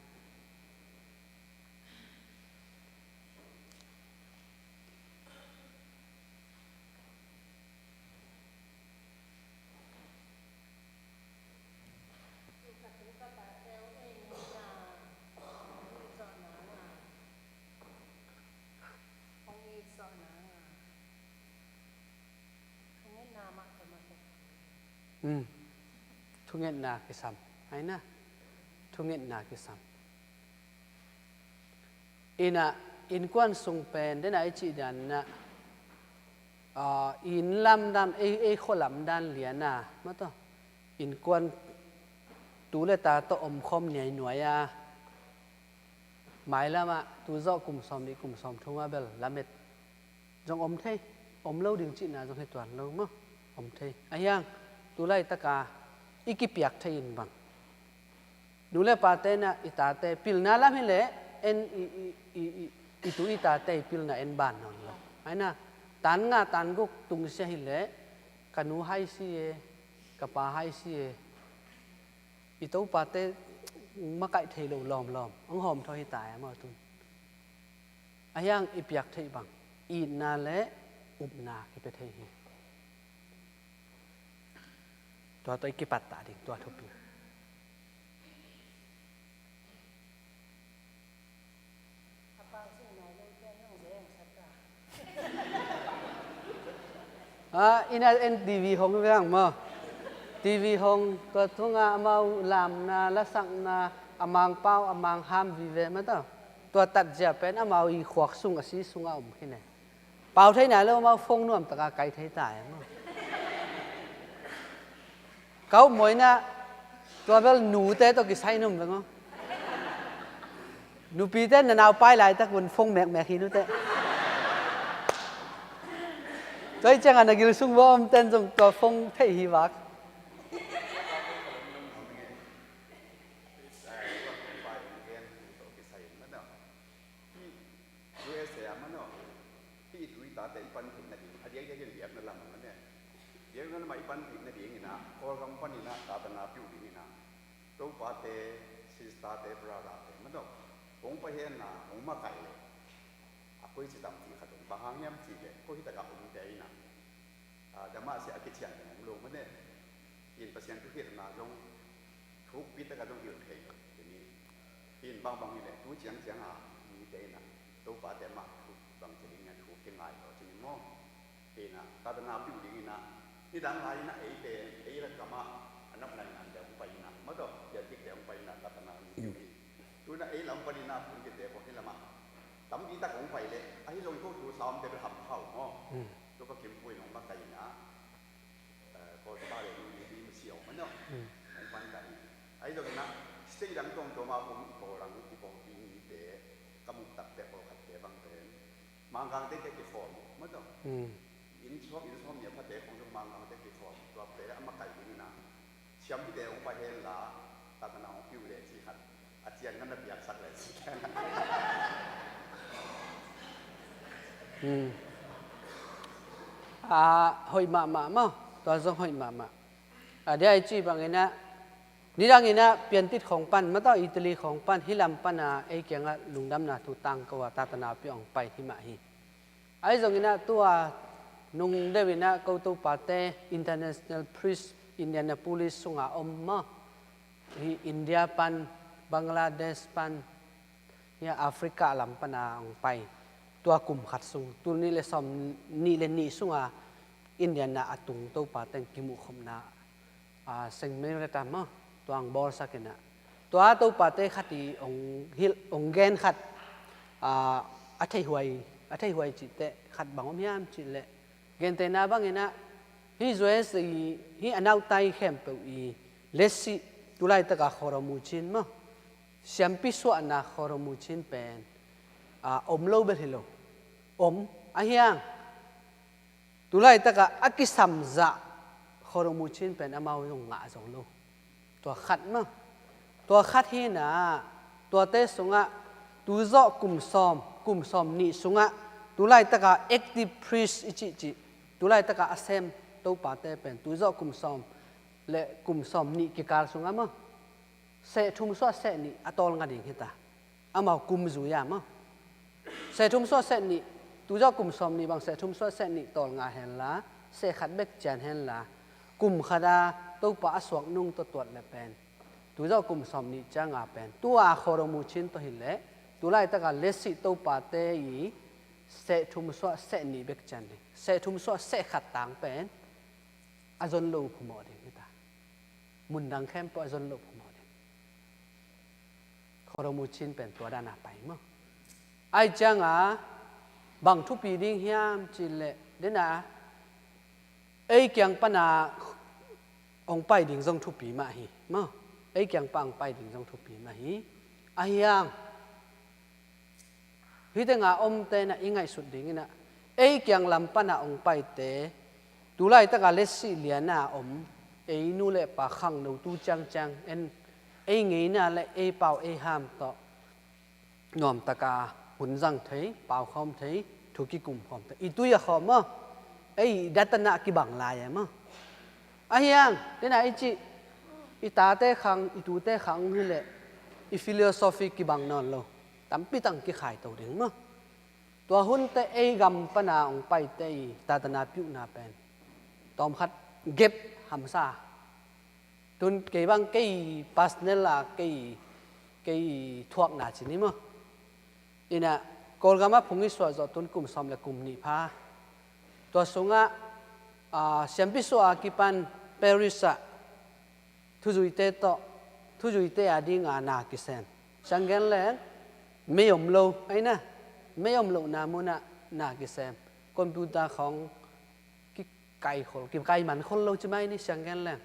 ทุกเงินนาคิสัมไอ้นะทุกเงินนาคิสัมอินกวนส่งเป็นได้ไหนจีดันนะอินลำดันเอคนลำดันเหรียญนะมาต่ออินกวนตูเลตาโตอมคอมใหญ่หน่วยหมายแล้วมาตูเจาะกลุ่มซอมดีกลุ่มซอมทุ่งว่าเบลละเม็ดจงอมเทอมเล่าดึงจีน่ะจงให้ตัวเล่ามั้งอมเทไอ้ยังตูไล่ตะกาอีกิเปียกเทียนบังดูแลปาเตนะอิตาเตพิลนาละมิเลเอ็นอิตุอิตาเตพิลนาเอ็นบานนอนละไอ้นะตันงาตันกุกตุงเสียหิเลกันูไฮซีเอกปาไฮซีเออิตุปาเตมาไก่เทโลล้อมอังหอมทอหิตายมาตุนไอ้ยังอีเปียกเทียบังอีนาเลอุบนาคิเปเทหีตัวอีกปัตตาดิ่งตัวทุบปีอินาเอ็นทีวีห้องเรื่องมั้งทีวีห้องตัวทุ่งอามาลามนาละสังนาอามังเป้าอามังห้ามวิเวมั้งตัวตัดเจ็บเป็นอามาอีขวกซุงอาศีซุงอาขึ้นไหนเป่าไทยไหนแล้วมาฟงน่วมตะกาไก่ไทยตายมั้งเขาหมวยนะตัวเบลหนูเต้ตัวกิใส่นุ่มเลยมั้งหนูปีเต้นนาวป้ายลายตะกุนฟงแมกฮีนุเต้ตัวจังอันนักกิลซุ่งว่าเต้นจงตัวฟงเทฮีวักDia kan mai pan di na dia ni na, orang pan ni na, kata na piu di ni na. Tau pate si start brada mano ong pa hen na ong makai le apoi chi tam ti khatong bahang yam chi le ko hi ta ka ong te ina dama si akichian ong lo mane in pasien tu hir na jong thuk pi ta ka jong hir thei ni in bang bang ni le tu chiang chiang ni te na to pa te ma thu bang chi ni thu ke ngai lo chi mo ina ta na pi ni na ni dang lai na te la ka ma anap na nan de pa ina ma do ya ti ke pa ina ta na ni tu na lam pa ni na pu ke te ko ni la ma tam bi ta kong pa le ai lo ko tu sam te be ham phao mo to ko kim pui nong ma kai na ko ta le ni ni ma xiao ma no ai pan kai ai lo na sei dang tong to ma pu ko rang ti ko bi ni te ka mu tak te ko khat te bang te mang gang te ke form ma do in shopเนี่ยพระเดชของจงมังมันจะกี่ฟอร์มตัวเดชมาไก่นี่นะเชื่อมที่เดชของไปเห็นละตาตนาของผิวเลยสิครับอาเจียนนั่นระเบียบสักเลยสิหอยมามั้งตัวจงหอยมาเดี๋ยวไอ้จีบางเงี้ยนะนี่ดังเงี้ยนะเปลี่ยนติดของปั้นมาต่ออิตาลีของปั้นฮิลัมปั้นไอ้เกี่ยงลุงดำนาถูตังกว่าตาตนาเปียงไปที่มาฮีไอ้จงเงี้ยนะตัวนุ่งเดวินะเขาตัวปาเต้ international priest Indianapolis สุงาอมมาที่อินเดียปันบังกลาเทศปันเนี่ยแอฟริกาลำปนาออกไปตัวกลุ่มขัดสุงตัวนี้เลยสอมนี่เลยนี่สุงาอินเดียนาอตุงตัวปาเต้กิมุขมนาเซงเมรตามะตัวอังบอลสักนะตัวปาเต้ขัดที่องเกนขัดอัฐิหวยจิตเตขัดบางอมยามจิตเละเกณฑ์แต่นาบางเงินะฮิจวยสิฮิอนาวไตเข้มเปอีเลสิตุไลตะกะขอรมูชินมะเสียมพิสวานาขอรมูชินเป็นอมโลเบลฮิโลอมอะเฮียงตุไลตะกะอักิสัมซะขอรมูชินเป็นอมาวงงะสองโลตัวขัดมะตัวขัดฮีนะตัวเตสุงะตูเจาะกลุ่มซอมนี่สุงะตุไลตะกะ active priest อิจิตุไลตะกะอาเซมตัวปาเตเป็นตัวเจาะกลุ่มซอมและกลุ่มซอมนี่กิการสุงะมั้งเสทุมสวดเสนี่อัตอลงาดิ่งเหตาอามากลุ่มจุยามั้งเสทุมสวดเสนี่ตัวเจาะกลุ่มซอมนี่บางเสทุมสวดเสนี่ตอลงาเห็นละเสขัดเบกเจนเห็นละกลุ่มขดาตัวปาสวกนุ่งตัวตรวจและเป็นตัวเจาะกลุ่มซอมนี่จ้างาเป็นตัวอาขอรมูชินตัวหิเลตุไลตะกะเลสิตัวปาเตยีเสทุมสวดเสนี่เบกจันเลยเสทุมสวดเสขัดต่างเป็นอาจนลูกหมอเด็กนี่ตามุนดังแคมป์อาจนลูกหมอเด็กขอรมูชินเป็นตัวด้านหน้าไปมั้งไอ้จังบางทุปีดิ้งเฮียมจิเลเดน่ะไอ้เกียงปนาองไปดิ่งทรงทุปีมาฮีมั้งไอ้เกียงปังไปดิ่งทรงทุปีมาฮีไอ้ยังฮิตงาอมเตนะอิงไงสุดดิ่งนะไอ้เกียงลำปนาองไปเตดูไล่ตะกาเลสิเลียนาอมไอ้นู่นแหละปากขังนูตูจังเอ็นไอ้เงี้ยน่ะแหละไอ้เป่าไอ้ห้ามต่อนอมตะกาหุ่นจังเทยเป่าคอมเทยถูกกี่กลุ่มคอมเทยอีตุยขอมะไอ้ดัตนะกี่บังลายมะไอ้ยังเดี๋ยวนะไอ้จีอีตาเตะขังอีตูเตะขังนี่แหละอีฟิโลโซฟีกี่บังนอนโลตั้มปีตั้งกี่ขายตัวเด้งมะตัวหุ่นเตะไอ้กำปนาองไปเตะตาตนาผิวนาเป็นตอมคัดเก็บหำซาตุนเกี่ยบังเกี่ยปัสเนล่าเกี่ยทวกหนาจินี่มั้งอินะกอลกามาพุ่งอิสวาจตุนกลุ่มสอมและกลุ่มนิพาตัวสงะเสียมพิสวากิปันเปริสะทุจุยเตโตทุจุยเตอดีงานากิเซนสังเกตเลยไม่ยอมโลไอ้นะไม่ยอมโลนามุนะนากิเซนคอมพิวเตอร์ของไก่คนกินไก่มันคนเราจะไม่นี่สังเกตเลย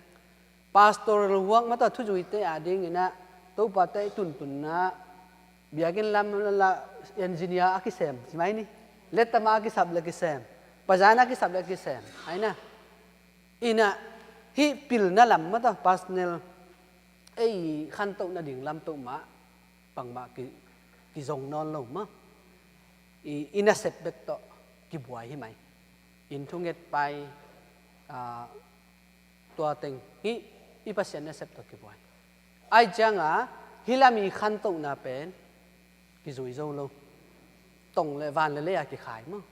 พาสตอร์วักมาต่อทุจุยเตอดีงนะตัวปัตเตตุนนะเบียกินลำละเอนจิเนียร์กิเซมใช่ไหมนี่เลตมากิสับเลกิเซมปัจจัยนักกิสับเลกิเซมไอ้นะอินะฮิปิลนั่นลำมาต่อพาสเนลไอ้ขันโตน่ะดิ่งลำโตมาปังมากิจงนอนลงมั้งอินะเสร็จเบกโตกิบวยใช่ไหมอินทุงเกตไปตัวเต็งอีปัสยันเนี่ยเสร็จตัวกิบวยไอ้จัง ฮิลามีขันตุนาเป็นกิจุยโจโลตรงเลยวันเลยอะกิขายมั้ง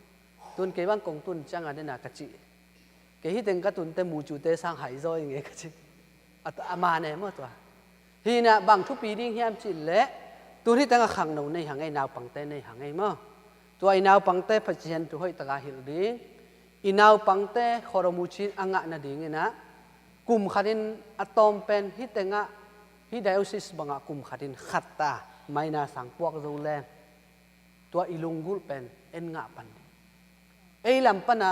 ตุนเก็บบ้างกงตุนจังอันนี้น่ะกะจิเกี่ยฮิตึงกะตุนเตมูจูเตสร้างหายโจอย่างเงี้ยกะจิอามาเนี่ยมั้งตัวฮีน่ะบางทุกปีดิ้งเฮียมจิเละตัวที่ตั้งขังหนูในหางไอ้นาวปังเต้ในหางไอ้มั้งตัวไอ้นาวปังเต้พัชเชนตัวให้ตะกาหิลดิ้งอีนาวปังเต้ขอรมูชินอ่างะนาดิ้งเงี้ยนะกลุ่มขัดินอะตอมเป็นฮิตงะฮิไดโอซิสบังกลุ่มขัดินขัดตาไม่น่าสังพวกโจแรงตัวอีลุงกุลเป็นเอ็นงะปันไอ้ลำปนา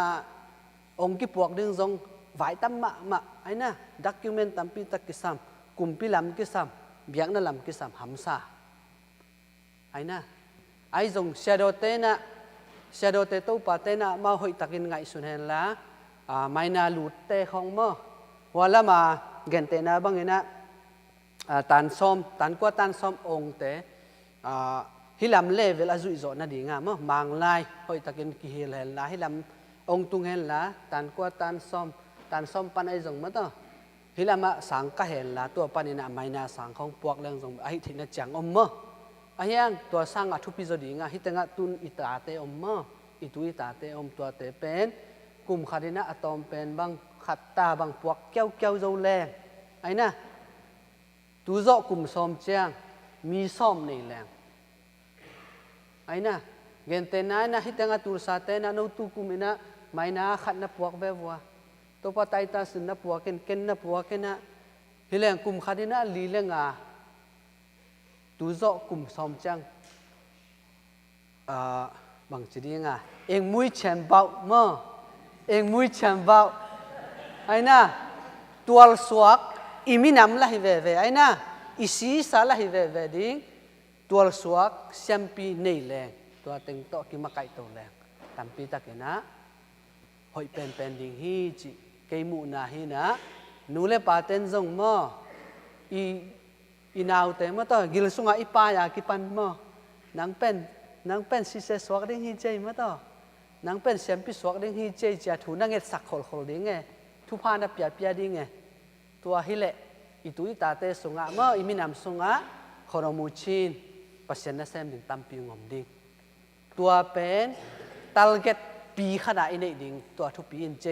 องค์กิพวกดึงทรงไหวตั้มมะไอ้น่ะด็อกิวเมนต์ตั้มปีตะกิสามกลุ่มปีลำกิสามเบียงนั่นลำกิสามหัมซาไอ้น่ะไอ้ทรงเชโดเตน่ะเชโดเตตู้ปาเตน่ะมาหอยตะกินไงสุนเห็นละไม่น่าหลุดเตของมั้งวันละมาเกินเตน่ะบางเงี้ยนะตันซ้อมตันกว่าตันซ้อมองค์เตฮิลำเลเวลาจุยโจน่ะดีงามมั้งมังไล่หอยตะกินกิเฮลเห็นละฮิลำองค์ตุงเห็นละตันกว่าตันซ้อมปันไอ้ทรงมั้งต่อฮิลำมาสังก็เห็นละตัวปันนี่น่ะไม่น่าสังของพวกเรื่องทรงไอ้ที่น่ะจังมั้งไอ้ยังตัวสร้างอัทุพิจดีงาฮิตงะตุนอิตาเตอมมั้งอิตุอิตาเตอมตัวเตเป็นกลุ่มขัดนะอะตอมเป็นบางขัดตาบางพวกเกี้ยวโจแรงไอ้น่ะตูโจกลุ่มซ้อมเจียงมีซ้อมในแรงไอ้น่ะเงินเตน่ะนะฮิตงะตูสาเตน่ะโนตุกุมินะไม่น่าขัดนะพวกแบบว่าตัวปะไตตาสินนะพวกเก่นนะพวกนะฮิแรงกลุ่มขัดนะลีเลงาตูโจกลุ่มซ้อมเจียงบางจุดยังไงเองมุ้ยเชนเบามั้งเองมุ้ยเชนเบาไอ้น่ะตัวสวกอีมินำละฮิเวเวไอ้น่ะอีสีสาละฮิเวเวดิ้งตัวสวกเซมปีในแรงตัวเต็งโตกิมาไก่โตแรงตั้มปีตะเกนะหอยเป็นดิ้งฮีจิเกยมูนาฮีนะนูเลปาเตนซงมั้งอีนาวเตมต่อกิลสุงาอีปายากิปันมั้งนางเป็นสิเสสวกดิ้งฮีเจมั้งต่อนางเป็นเซมปีสวกดิ้งฮีเจจะถูนางเอ็ดสักขลดิ้งไงทุพานะเปียดิ้งไงตัวฮิเลอิตุอิตาเตสุงะมั้งอีมินำสุงะขอรมูชินปัสเซนนะเซมดิ้งตั้มปีงอมดิ้งตัวเป็นตัลเกตปีขนาดอินเดียดิ้งตัวทุปีอินเจ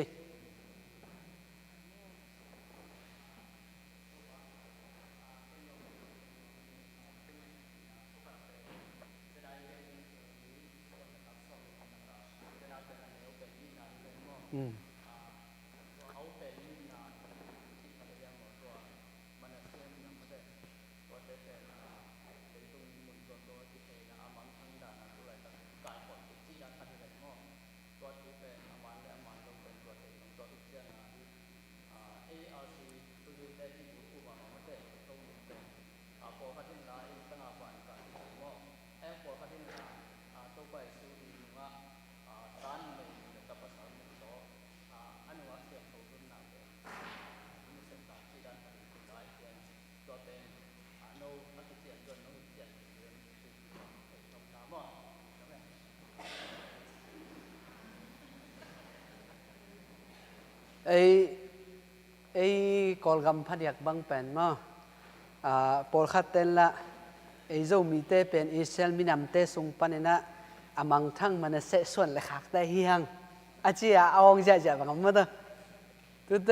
ไอ้กอลกัมพัดยักบังเป็นมั้งปอลขัดเต็นละไอ้เจ้ามีเตเป็นอิสราเอลมีนำเตสุงปันนะอามังทั้งมันเสะส่วนเลยขักได้เฮียงอาจีเอาองเจ้าบังมั้งตัวเต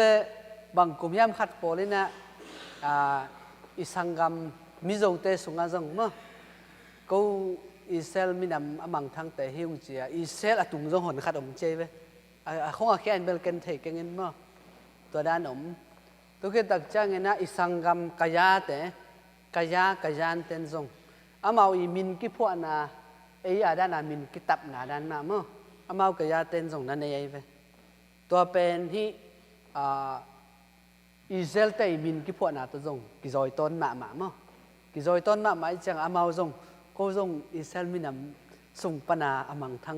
บังกุมยามขัดปอลินะอิสังกัมมิโจเตสุงอาจังมั้งกูอิสราเอลมีนำอามังทั้งแต่เฮียงจีอิสราเอลตุงจงหนขัดอมเจเวคงอาแค่อันเบลกันเทกันเงินมั้งตัวด้านอมตัวเกิดตักจ้างเงินนะอิสังกัมกายาเตกายานเต็นซงอามาอีมินกิพวนาไอ้อาด้านนามินกิตับนาด้านมามั้งอามาอกายาเต็นซงนั่นเองไปตัวเป็นที่อิสราเอลแต่มินกิพวนาตัวซงกิจอยต้นมามั้งกิจอยต้นมาจังอามาซงก็ซงอิสราเอลมินำส่งปนาอามังทั้ง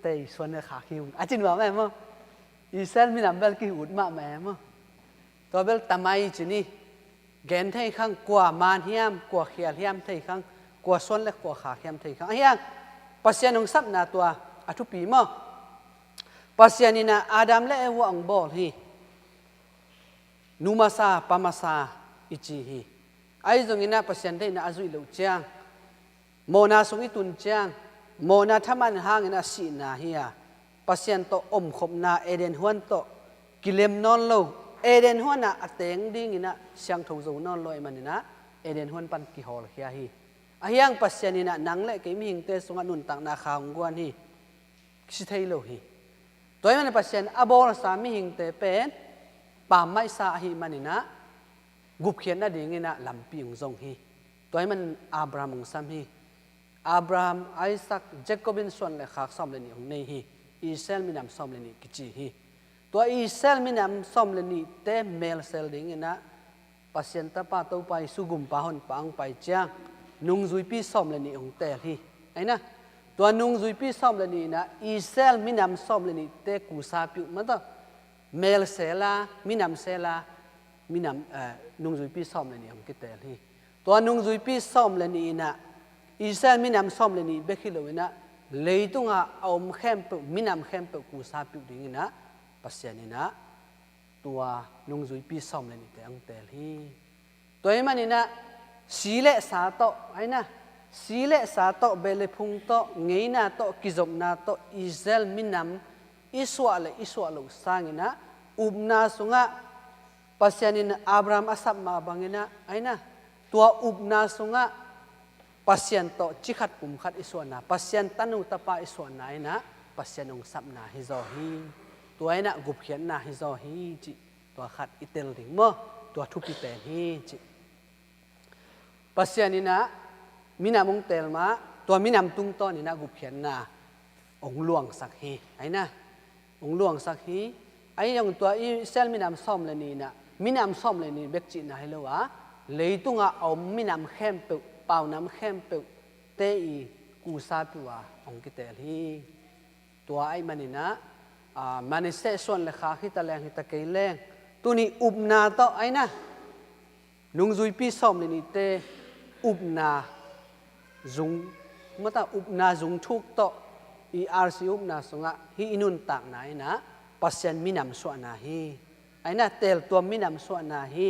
เตยส่วนเนื้อขาคิวอาจริงว่าแม่มั้งอิสราเอลมินำเบลกิอุดมาแม่มั้งตัวเบลทำไมจีนี่เกณฑ์ไทยข้างกว่ามานเฮียมกว่าเขียนเฮียมไทยข้างกว่าส่วนเล็กกว่าขาเฮียมไทยข้างไอ้ยังปัสยานุสับนาตัวอัทุปีมั้งปัสยานี่นะอาดัมและเอวอังบอลฮีนูมาซาปามาซาอิจิฮี ไอ้ตรงนี้นะปัสยันได้นะอาจุยเหลวเจียงโมนาสงอิตุนเจียงโมนาทำมันห่างนะสีนาเฮียปัสยันโตอมขบนาเอเดนฮวนโตกิเลมนอนโลเอเดนฮวนนะอัตเตงดิ้งนะเสียงทงจูนอนโลไอ้มันนะเอเดนฮวนปันกิฮอลเฮียฮีอายังปัสยันนี่นะนังเละเกมิหิงเตสงอนุนตังนาขางกวนฮีสิเทยโลฮีตัวมันปัสยันอบอลสามิหิงเตเป็นป่าไม้สาฮีมันนี่นะกุบเขียนนะดิ้งนะลำปีงจงฮีตัวมันอับราฮัมงซัมฮีอับราฮัมไอซักเจคอบบินสันเลขาซ้อมเลนี่ของนี่ฮีอิสราเอลมินำซ้อมเลนี่กิจิฮีตัวอิสราเอลมินำซ้อมเลนี่เตเมลเซลดิ้งนะปัสยันตาป้าตัวไปสุกุมป้าหอนปังไปเจียงนุ่งจุยปีซ้อมเลนี่ของเตลฮีไอ้นะตัวนุ่งจุยปีซ้อมเลนี่นะอิสราเอลมินำซ้อมเลนี่เตกูซาปิวมันตัวเมลเซลามินำเซลามินำนุ่งจุยปีซ้อมเลนี่ของกิเตลฮีตัวนุ่งจุยปีซ้อมเลนี่นะอิสราเอลมินำซ้อมเลนี่เบคิโลวินะเลยตุงเอาเข้มเปมินำเข้มเปกูซาปิวดิ้งนะปัสยันนี่นะตัวนุ่งจุยปีซ้อมเลนี่แต่อังเตลฮีตัวมันนี่นะสีเลสาโตไอ้นะสีเลสาโตเบลพุงโตเงยนาโตกิจบนาโตอิสราเอลมินำอิสวาเลสร้างนะอุบนาสุงะปัสยันนี่นะอับราฮัมอาสับมาบังนะไอ้นะตัวอุบนาสุงะปัสยันโตจิขัดปุ่มขัดอิสวานะปัสยันตันุตปาอิสวานะไอ้นะปัสยันองสับนาฮิโซฮีตัวไอ้นะกุบเขียนนาฮิโซฮีจิตัวขัดอิเตลถึงมั้งตัวทุปิเตนฮีจิปัสยันนี่นะมินามงเตลมาตัวมินามตุงต้นนี่นะกุบเขียนนาองหลวงสักฮีไอ้นะองหลวงสักฮีไอ้ยังตัวอิสราเอลมินามซ้อมเลยนี่นะมินามซ้อมเลยนี่เบกจินะให้รู้ว่าเลยตุงเอามินามเข้มเปเป่าน้ำเข้มเปเตอีกูซาปิวาองกิเตลฮีตัวไอ้มันนี่นะมันเสส่วนเลขาฮิตาแรงฮิตาเกยแรงตัวนี้อุบนาโตไอ้นะนุ่งจุยปีซ้อมเลยนี่เตอุบนาจุงมาตาอุบนาจุงทุกโตอีอาร์ซีอุบนาสงะฮีอินุนตักนายนะปัสยันมินำสวนาฮีไอ้นะเตลตัวมินำสวนาฮี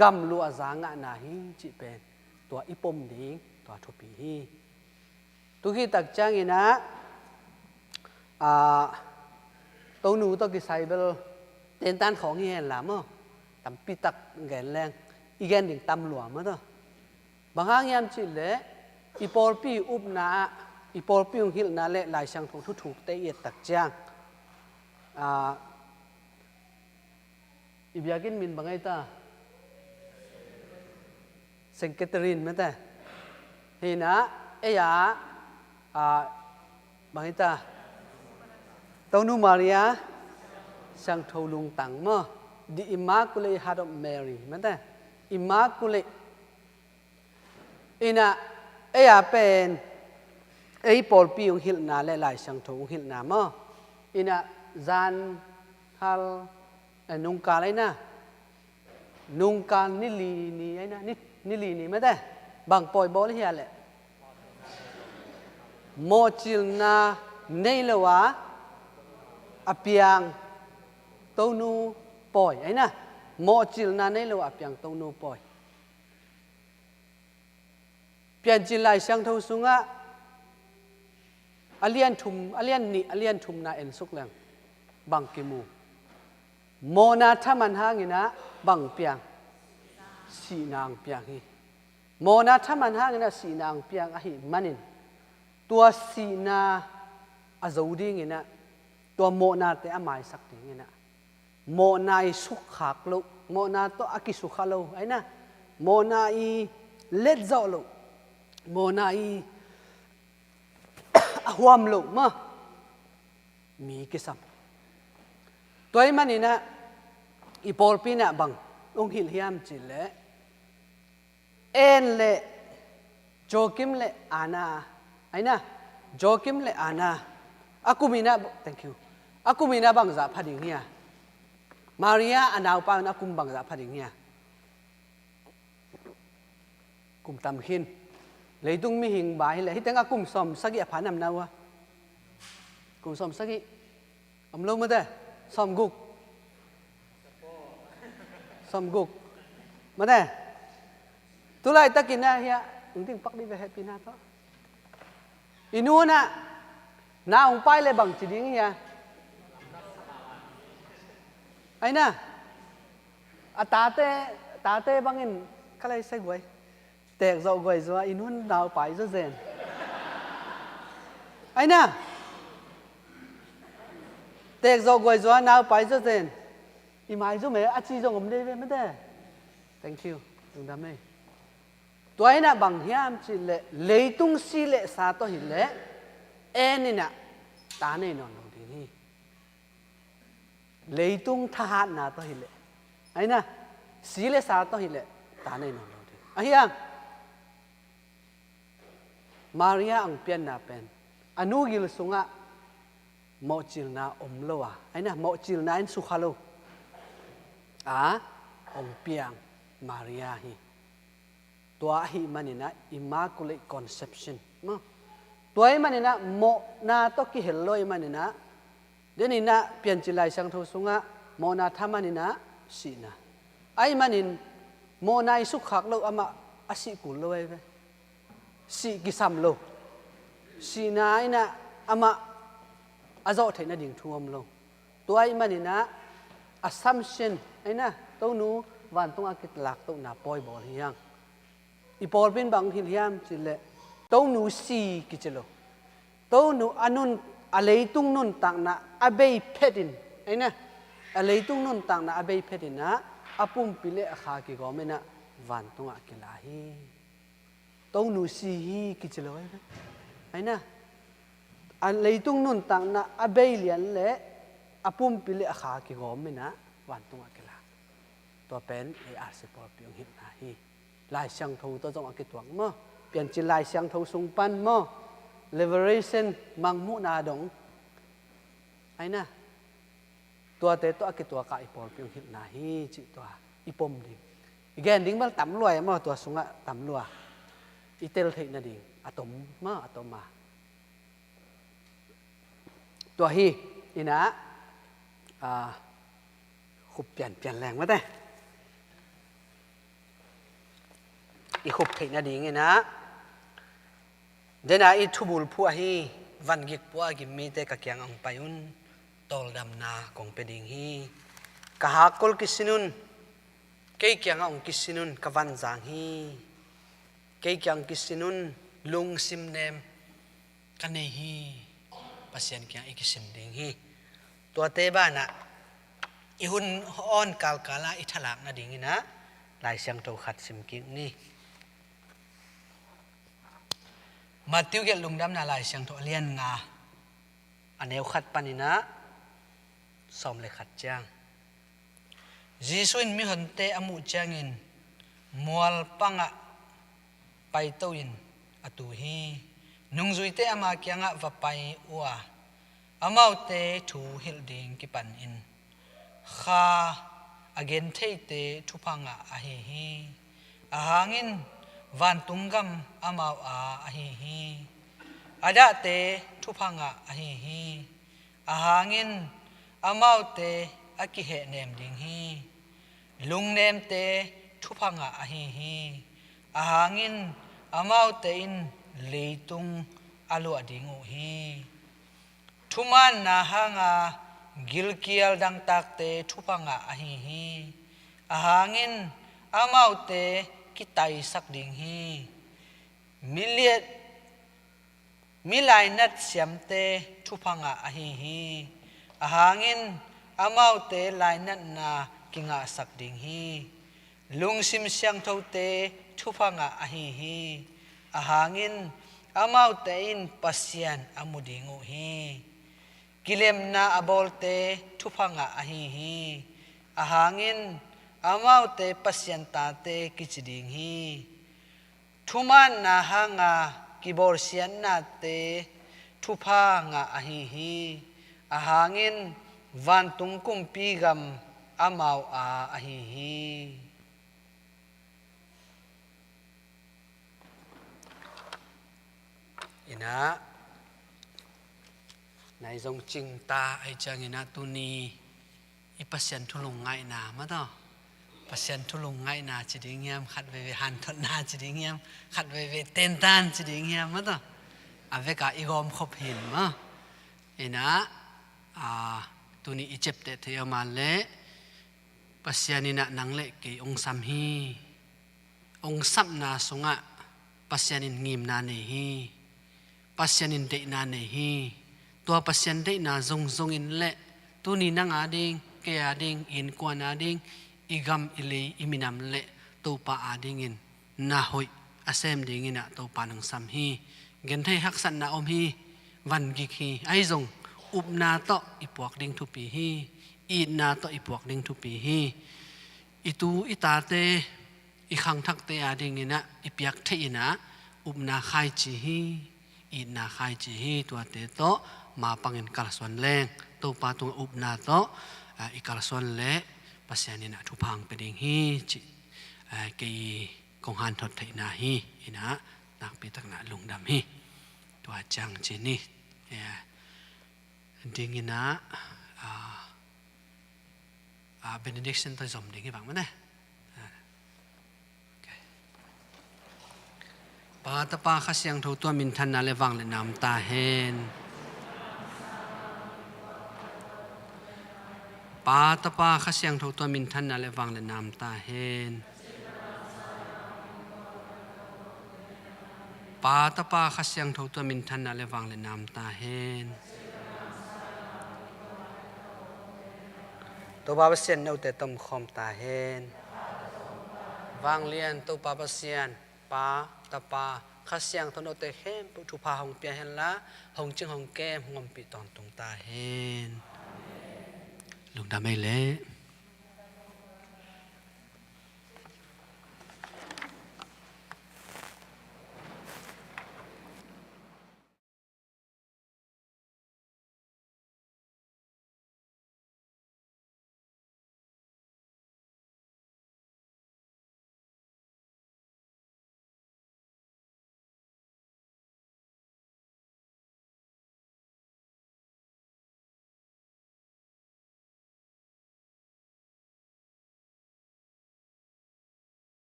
กัมลัวจางะนาฮีจิเป็นตัวอิปมดิ้งตัวทุปีฮีตุกีตักจังอินะตัวหนูตัวกิไซเบลเต็นตันของเงี้ยหลามอ่ะตำปีตักแกนแรงอีแกนดิ่งตำหลวมมั้งตัวบางครั้งยามจิเลอีปอลปีอุบนาอีปอลปีองหิลนาเละลายช่างทงทุกเตะเอียดตักจังอีเบียกินมินบางไงตาเซนเกตรินมั้งแต่เห็นนะเอียบางไงตาตัวนูมาริยาช่างทงลุงตังมั้ง The Immaculate Heart of Mary มั้งแต่ Immaculate อินะเอียเป็นไอ้ปอลปีองหิลนาและลายช่างทงหิลนามั้งอินะจานฮัลนุงกาอะไรนะนุงกานิลีนี่ไอ้นะนิลีนี่ไม่ได้บางปอยบอลเฮียแหละโมจิลนาเนลวะอเปียงตัวนูปอยไอ้นะโมจิลนาเนลวะอเปียงตัวนูปอยเปลี่ยนจิลไลช่างเท่าสุงะอเลียนทุมนาเอ็นสุกแรงบางกิมูโมนาทามันหางนะบังเปียงสีนางเปียงฮีโมนาทามันหางนะสีนางเปียงอะฮีมันนินตัวสีนาอาจูดิ้งนะตัวโมนาเตอหมายสักดิ้งนะโมนาอิสุขขักโลโมนาโตอากิสุขโลไอ้นะโมนาอิเล็ดเจ้าโลโมนาอิหวมโลมามีกิสัมตัวมันนี่นะอีปอลปีน่ะบังองหิลเฮียมจิเลเอ็นเลโจกิมเลอานาไอ้นะโจกิมเลอานาอากูมีนะ thank you อากูมีนะบังจะพัดอย่างเงี้ยมาริยาอนาวปานอากุมบังจะพัดอย่างเงี้ยกุมตำขินเลยต้องมีหิงบ่ายเลยที่ตั้งอากุมสมสักกี่ผ่านนำนาวะกุมสมสักกี่อำลงมาได้สมกุกมาได้ tu lai takina hia ting pak di ve happy na to inu na na ong pai le bang chi ding hia ai na ta te bangin kalai sai goi tek zo goi zo inun nào pai zo zen ai na tek zo goi zo nào pai zo zen i mai zo me a chi zo ngom de ve me de thank you tung da me toy na bang hiam chi le leitung si le sa to hi le en na ta nei non lo di ni leitung tha na to hi le ai na si le sa to hi le ta nei non lo di a hiang Maria ang pian na pen anu gil sunga mo chil na omlo a ai na mo chil na in sukhalo a ong piang Maria hi tua hi manina immaculate conception mo tua manina mo na to ki helloi manina denina pian chilai sang tho sunga mo na thamanina sina ai manin mo na isu khak lo ama asi kul lo ve si ki sam lo si na ina ama azo theina ding thuam lo tua manina assumption aina to nu van tung akit lak to na poi bol hiang ipol bin bang hiliam chile to nu si ki chelo to nu anun aleitung nun tang na abei phedin aina aleitung nun tang na abei phedin na apum pile akha ki gomena van tung akilahi to nu si hi ki chelo aina aleitung nun tang na abei lian le apum pile akha ki gomena van tung akila to pen ai arsipol piong hit na hi lai siang tho to jong akit wang mo pian chi lai siang tho sung pan mo liberation mangmu na dong ai na tua te to akit tua ka ipol piong hit na hi chi to ipom ding again ding mal tam luai mo tua sunga tam lua itel thei na ding atom ma atoma tua hi ina khub pian leng ma te i khub thei na ding ina dena i thubul phu hi van gik pu gi mi te ka kyang ang payun tol dam na kong pe ding hi ka ha kol kisinun ke kyang ang kisinun ka van jang hi ke kyang kisinun lung sim nem ka nei hi pasien kyang i kisim ding hi tua te ba na i hun on kal kala i thalak na ding ina lai siang to khat sim king ni Matthew ge lungdam na lai siang to alian nga aneu khat panina som le khat chang Jisuin mi honte amu changin mual panga pai to in atu hi nungzui te ama kyanga va pai wa amau te thu hil ding ki pan in kha again thei te thupanga a hi ahangin van tungam amau a hi ada te thupanga a hi ahangin amau te aki he nem ding hi lung nem te thupanga a hi ahangin amau te in leitung alu adingu hi thuman na hanga gilkial dang tak te thupanga a hi ahangin amau te kitai sak ding hi miliet milai nat siam te thupanga a hi ahangin amau te lai nat na kinga sak ding hi lungsim siang tho te thupanga a hi ahangin amau te in pasian amudingu hi kilem na abol te thupanga a hi ahangin amau te pasian ta te kichiding hi thuman na hanga kibor sian na te thupanga a hi ahangin van tungkum pigam amau a hi ina nai zong ching ta ai chang ina tu ni ipasian thulung ngai na ma to ปัสยันทุลุงไงนาจิดิงยามขัดเวหันทนนาจิดิงยามขัดเวเต้นตันจิดิงยามมั้งต่ออาเวกาอีกอมขบหินมั้งเอ็นะตัวนี้อีเจ็บเตะเทียมาเละปัสยันนี่นะนังเละกี่องซัมฮีองซัมนาสงะปัสยันินงิมนาเนฮีปัสยันินเดนาเนฮีตัวปัสยันเดนาซงอินเละตัวนี้นังอาดิงเกียดิงอินกวนอาดิงอีกำอิเลอิมินามเละตัวปาอาดิงินนาหอยอาเซมดิงินะตัวปานังซัมฮีเงินให้ฮักสันนาอมฮีวันกิกฮีไอซงอุบนาโตอีปวกดิงทุปีฮีอีนาโตอีปวกดิงทุปีฮีอีตูอีตาเตอีขังทักเตอาดิงินะอีเปียกเทอินะอุบนาไขจีฮีอีนาไขจีฮีตัวเตโตมาปังเงินกาลส่วนแรงตัวปาตัวอุบนาโตอีกาลส่วนเละปัสยานินะทุพังไปดิงฮีจิกีกงหันทดไทนาฮีอินะนักปีตักนาลุงดำฮีตัวจังจีนี่ดิงินะbenediction ตัวสมดิงฮีบังมั้ยเนี่ยปาตปาขัสยังทุตัวมินทันนาเลวังเลนามตาเฮนปาตปาขัสยังทุตัวมินทันนาเลวังเลนามตาเฮนปาตปาขัสยังทุตัวมินทันนาเลวังเลนามตาเฮนตัวบาปเสียนเอาแต่ต้มคอมตาเฮนวางเลียนตัวบาปเสียนปาตปาขัสยังทนเอาแต่เข้มปุถุพาหงเปียเห็นละหงจึงหงแก้มหงอมปีตอนตรงตาเฮนลุงดำไม่เละ